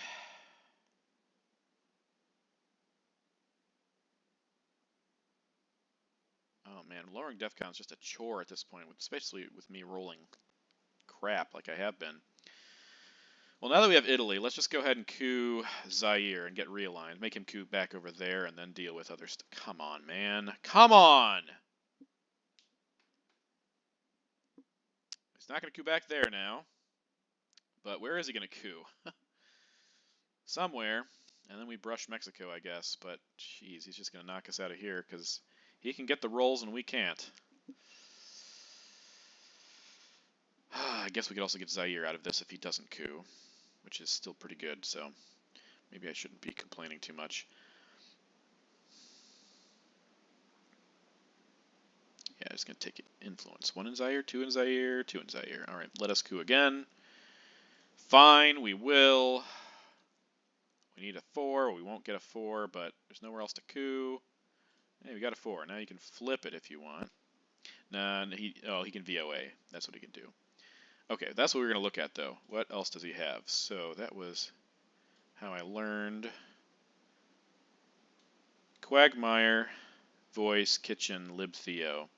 Oh, man, lowering DEFCON is just a chore at this point, especially with me rolling crap like I have been. Well, now that we have Italy, let's just go ahead and coup Zaire and get realigned. Make him coup back over there and then deal with other stuff. Come on, man. Come on! He's not going to coup back there now. But where is he going to coup? Somewhere. And then we brush Mexico, I guess. But, jeez, he's just going to knock us out of here because he can get the rolls and we can't. I guess we could also get Zaire out of this if he doesn't coup, which is still pretty good, so maybe I shouldn't be complaining too much. just going to take influence. 1 in Zaire, 2 in Zaire, 2 in Zaire. All right, let us coup again. Fine, we will. We need a 4. We won't get a 4, but there's nowhere else to coup. Hey, we got a 4. Now you can flip it if you want. Nah, he can VOA. That's what he can do. Okay, that's what we're going to look at, though. What else does he have? So that was how I learned. Quagmire, Voice, Kitchen, libtheo.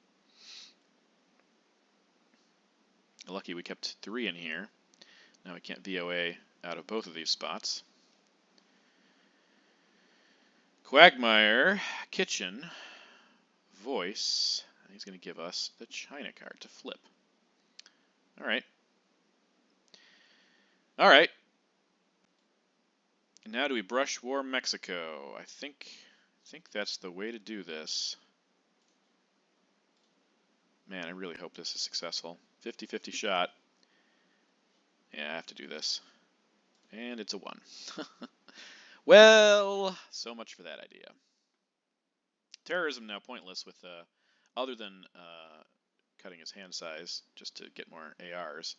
Lucky we kept 3 in here. Now we can't VOA out of both of these spots. Quagmire, Kitchen, Voice. He's going to give us the China card to flip. All right. All right. And now do we brush War Mexico? I think that's the way to do this. Man, I really hope this is successful. 50-50 shot. Yeah, I have to do this. And it's a 1. Well, so much for that idea. Terrorism now pointless with, other than cutting his hand size just to get more ARs.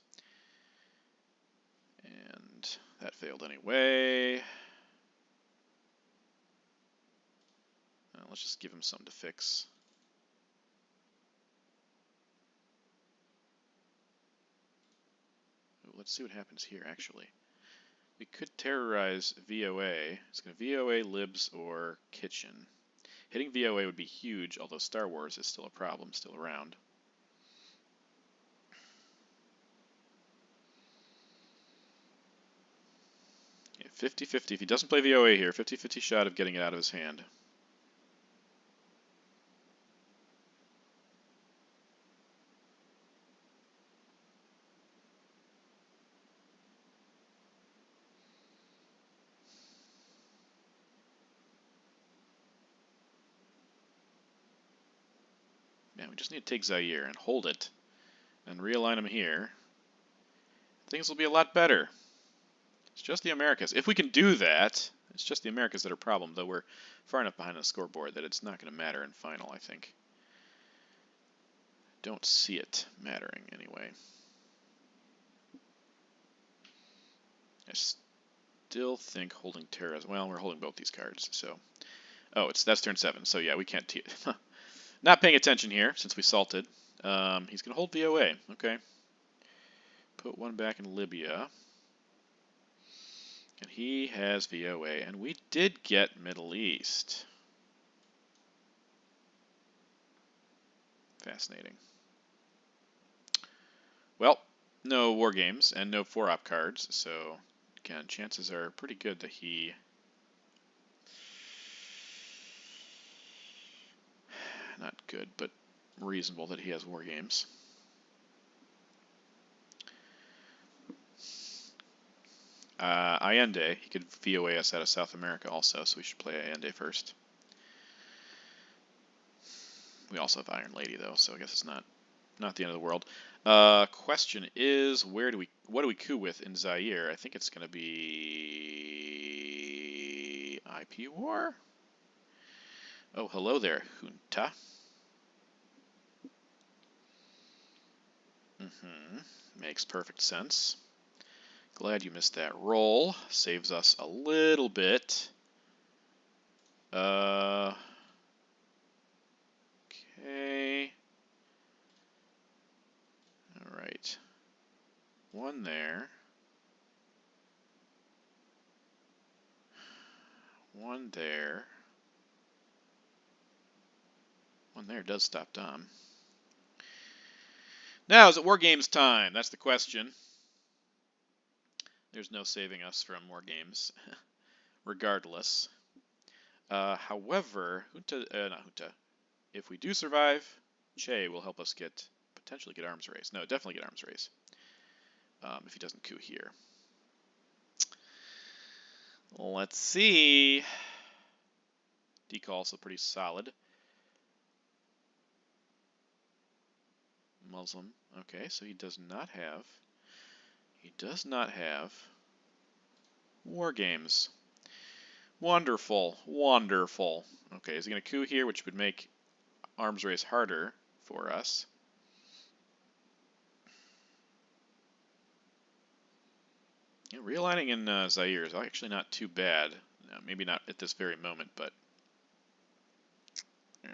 And that failed anyway. Let's just give him something to fix. Let's see what happens here, actually. We could terrorize VOA. It's going to VOA, Libs, or Kitchen. Hitting VOA would be huge, although Star Wars is still a problem, still around. Yeah, 50-50. If he doesn't play VOA here, 50-50 shot of getting it out of his hand. Man, we just need to take Zaire and hold it and realign him here. Things will be a lot better. It's just the Americas. If we can do that, it's just the Americas that are a problem, though we're far enough behind the scoreboard that it's not going to matter in final, I think. Don't see it mattering anyway. I still think holding Terra's, well, we're holding both these cards, so. Oh, that's turn 7, so yeah, we can't not paying attention here since we salted. He's going to hold VOA, okay. Put 1 back in Libya. And he has VOA, and we did get Middle East. Fascinating. Well, no war games and no 4-op cards, so again, chances are pretty good that he not good, but reasonable that he has war games. Allende, he could VOA us out of South America also, so we should play Allende first. We also have Iron Lady though, so I guess it's not the end of the world. Question is, what do we coup with in Zaire? I think it's going to be IP war. Oh, hello there, Junta. Makes perfect sense. Glad you missed that roll. Saves us a little bit. Okay. All right. 1 there. 1 there. 1 there does stop Dom. Now, is it War Games time? That's the question. There's no saving us from War Games, regardless. However, if we do survive, Che will help us potentially get arms race. No, definitely get arms race. If he doesn't coup here. Let's see. Decal also pretty solid. Muslim. Okay, so he does not have war games. Wonderful, wonderful. Okay, is he going to coup here, which would make arms race harder? for us. Yeah, realigning in Zaire is actually not too bad. Maybe not at this very moment, but yeah,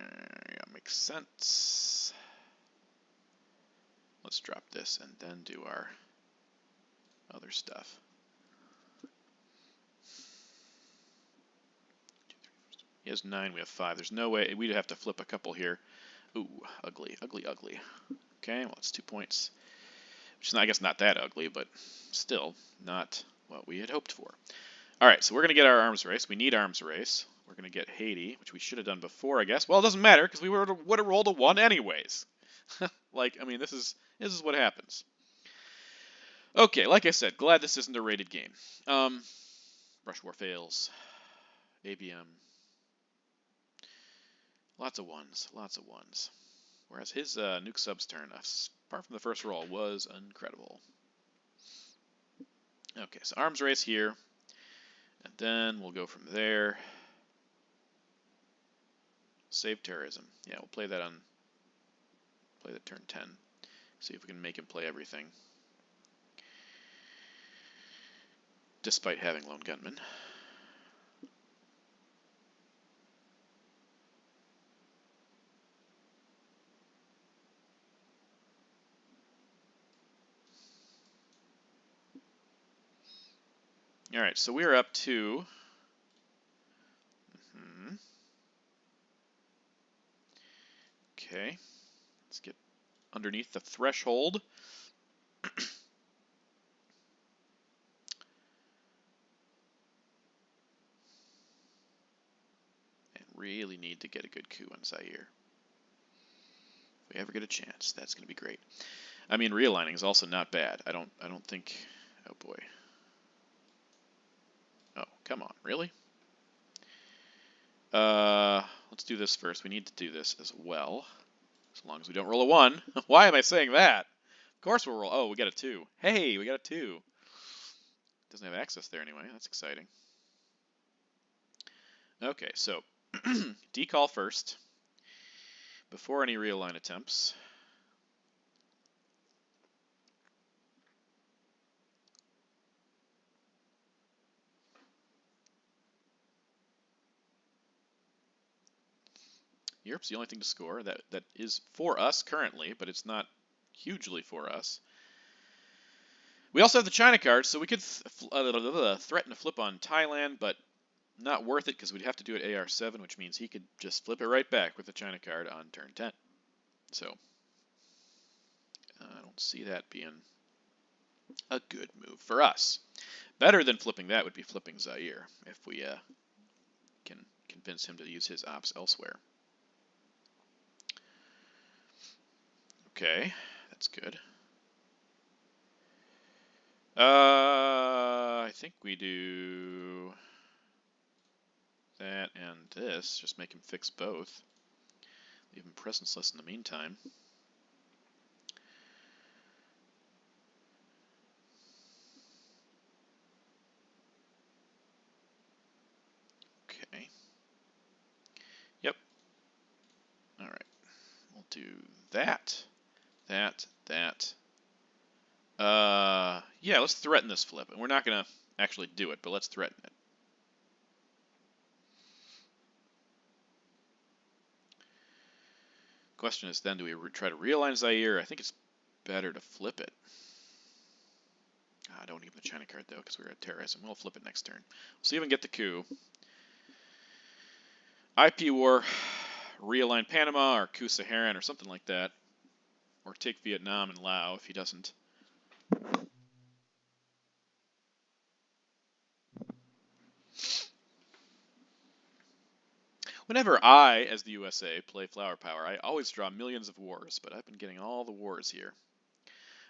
makes sense. Let's drop this and then do our other stuff. He has 9, we have 5. There's no way, we'd have to flip a couple here. Ooh, ugly, ugly, ugly. Okay, well, it's 2 points. Which is, I guess, not that ugly, but still not what we had hoped for. Alright, so we're going to get our arms race. We need arms race. We're going to get Haiti, which we should have done before, I guess. Well, it doesn't matter, because we would have rolled a 1 anyways. Like, I mean, this is what happens. Okay, like I said, glad this isn't a rated game. Brush War fails. ABM. Lots of ones, lots of ones. Whereas his nuke subs turn, apart from the first roll, was incredible. Okay, so arms race here, and then we'll go from there. Save terrorism. Yeah, we'll play that turn 10. See if we can make him play everything. Despite having lone gunmen. Alright, so we're up to... Okay, let's get underneath the threshold. And really need to get a good coup on Zaire. If we ever get a chance, that's going to be great. I mean, realigning is also not bad. I don't think... Oh boy. Oh, come on, really? Let's do this first. We need to do this as well. As long as we don't roll a 1. Why am I saying that? Of course we'll roll. Oh, we got a 2. Hey, we got a 2. Doesn't have access there anyway. That's exciting. Okay, so decall first. Before any realign attempts. Europe's the only thing to score. That is for us currently, but it's not hugely for us. We also have the China card, so we could threaten to flip on Thailand, but not worth it because we'd have to do it AR7, which means he could just flip it right back with the China card on turn 10. So I don't see that being a good move for us. Better than flipping that would be flipping Zaire if we can convince him to use his ops elsewhere. Okay, that's good. I think we do that and this. Just make him fix both. Leave him presenceless in the meantime. Okay. Yep. All right. We'll do that. Yeah, let's threaten this flip. And we're not going to actually do it, but let's threaten it. Question is then, do we try to realign Zaire? I think it's better to flip it. I don't need the China card, though, because we're at terrorism. We'll flip it next turn. We'll see if we can get the coup. IP war, realign Panama, or coup Saharan, or something like that. Or take Vietnam and Laos if he doesn't. Whenever I, as the USA, play Flower Power, I always draw millions of wars, but I've been getting all the wars here.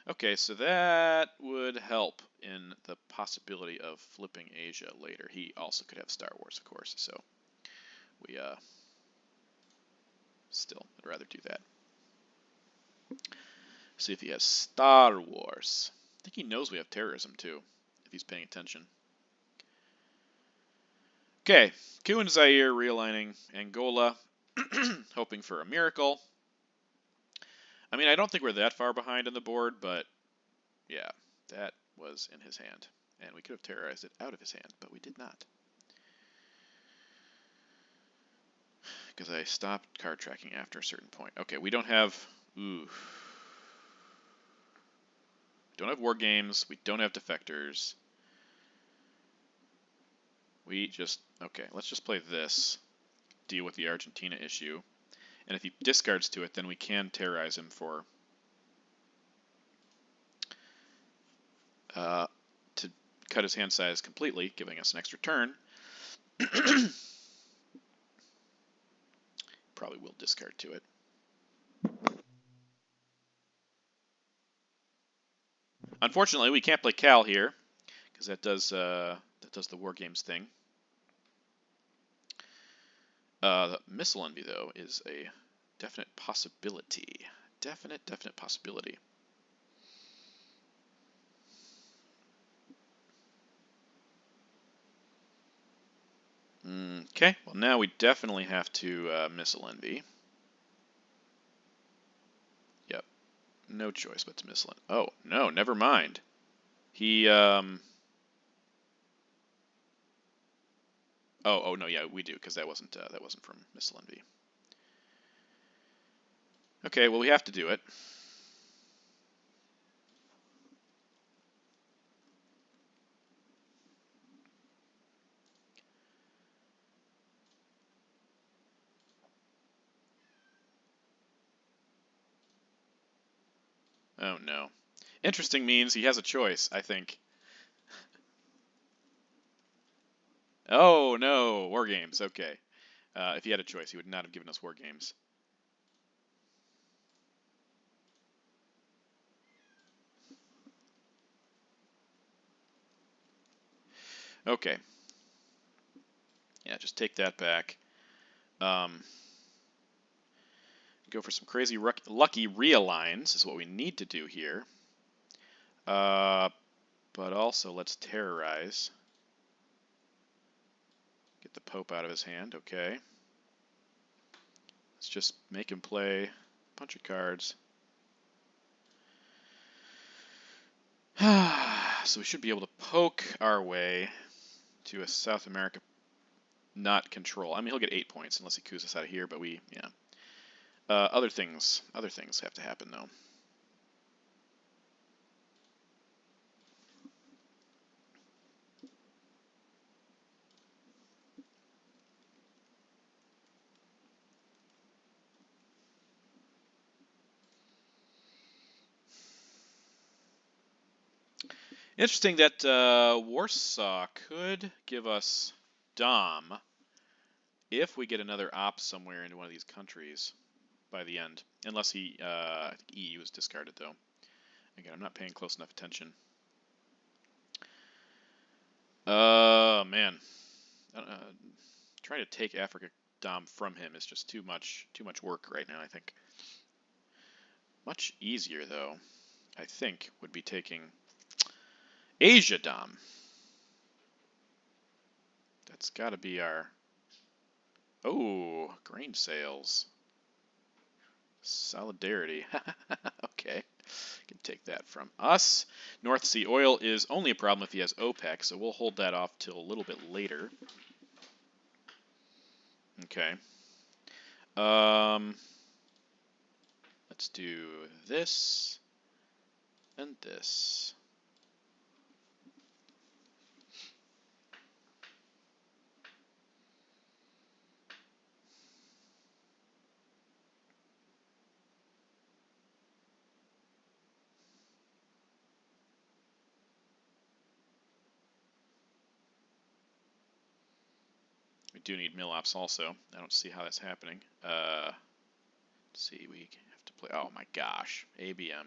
Okay, so that would help in the possibility of flipping Asia later. He also could have Star Wars, of course, so we still would rather do that. See if he has Star Wars. I think he knows we have terrorism, too, if he's paying attention. Okay, coup and Zaire realigning Angola, hoping for a miracle. I mean, I don't think we're that far behind on the board, but yeah, that was in his hand. And we could have terrorized it out of his hand, but we did not. Because I stopped card tracking after a certain point. Okay, we don't have... Ooh. Don't have war games. We don't have defectors. We just... Okay, let's just play this. Deal with the Argentina issue. And if he discards to it, then we can terrorize him for... to cut his hand size completely, giving us an extra turn. Probably will discard to it. Unfortunately, we can't play Cal here, because that does the war games thing. The missile envy, though, is a definite possibility. Definite possibility. Okay, well now we definitely have to missile envy. Yep, no choice but to missile envy. Oh, no, never mind. He, Oh, no, yeah, we do, because that wasn't from missile envy. Okay, well we have to do it. Oh no. Interesting means he has a choice, I think. Oh no, war games. Okay. If he had a choice, he would not have given us war games. Okay. Yeah, just take that back. Go for some crazy lucky realigns is what we need to do here. But also let's terrorize. Get the Pope out of his hand. Okay. Let's just make him play a bunch of cards. So we should be able to poke our way to a South America not control. I mean, he'll get 8 points unless he coups us out of here, but yeah. Other things have to happen, though. Interesting that Warsaw could give us Dom if we get another op somewhere into one of these countries by the end. Unless I think EU is discarded, though. Again, I'm not paying close enough attention. Man. Trying to take Africa Dom from him is just too much work right now, I think. Much easier, though, I think, would be taking Asia Dom. That's got to be our... Oh, grain sales. Solidarity. Okay. Can take that from us. North Sea oil is only a problem if he has OPEC, so we'll hold that off till a little bit later. Okay. Let's do this and this. We do need mill ops also. I don't see how that's happening. Let's see, we have to play. Oh my gosh, ABM.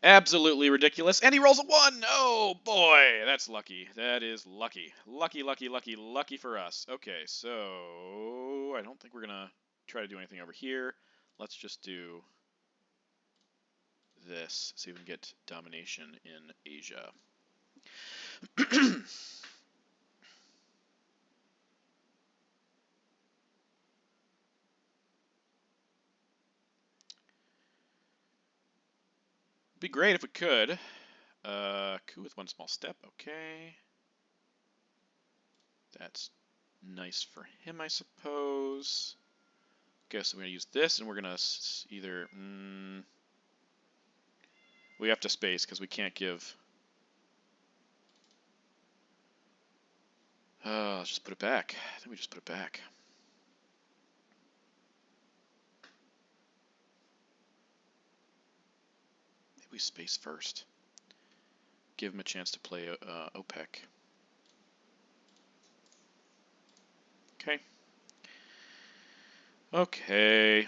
Absolutely ridiculous. And he rolls a 1. Oh boy, that's lucky. That is lucky. Lucky for us. Okay, so I don't think we're gonna try to do anything over here. Let's just do this. See if we can get domination in Asia. Be great if we could. Coup with one small step. Okay. That's nice for him, I suppose. Okay, so we're going to use this, and we're going to either... we have to space, because we can't give... let's just put it back. I think we just put it back. Maybe we space first. Give him a chance to play OPEC. Okay. Okay.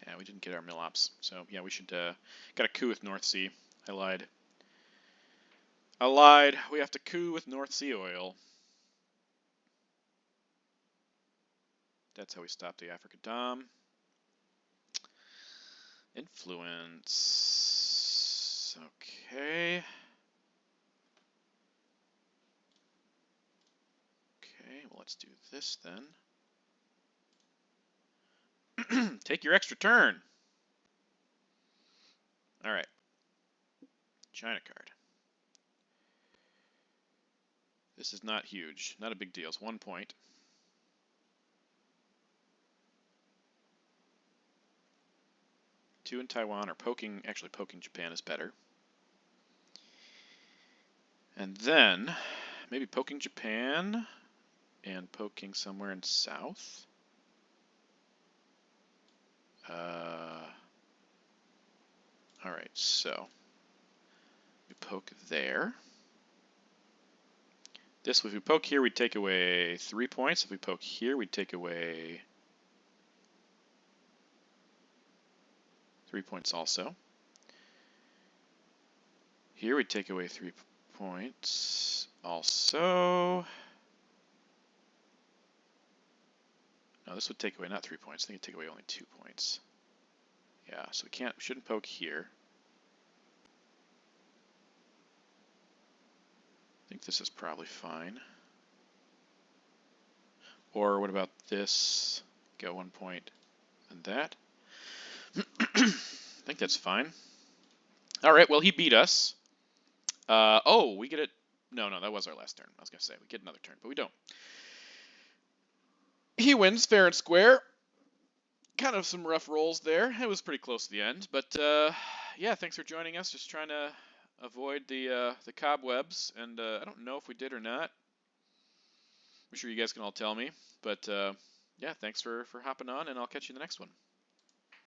Yeah, we didn't get our mill ops, so yeah, we should got a coup with North Sea. I lied. I lied. We have to coup with North Sea oil. That's how we stop the Africa Dom. Influence. Okay. Okay, well, let's do this then. Take your extra turn. All right. China card. This is not huge. Not a big deal. It's 1 point. Two in Taiwan, or poking, actually poking Japan is better. And then maybe poking Japan and poking somewhere in south. All right, so we poke there. This, if we poke here, we'd take away 3 points. If we poke here, we'd take away 3 points also. Here we'd take away 3 points also. No, this would take away not 3 points. I think it'd take away only 2 points. Yeah, so we shouldn't poke here. I think this is probably fine. Or what about this? Go 1 point and that. I think that's fine. All right, well, he beat us. Oh, we get it. No, that was our last turn. I was going to say, we get another turn, but we don't. He wins fair and square. Kind of some rough rolls there. It was pretty close to the end, but yeah, thanks for joining us. Just trying to avoid the cobwebs, and I don't know if we did or not. I'm sure you guys can all tell me, but yeah, thanks for hopping on, and I'll catch you in the next one.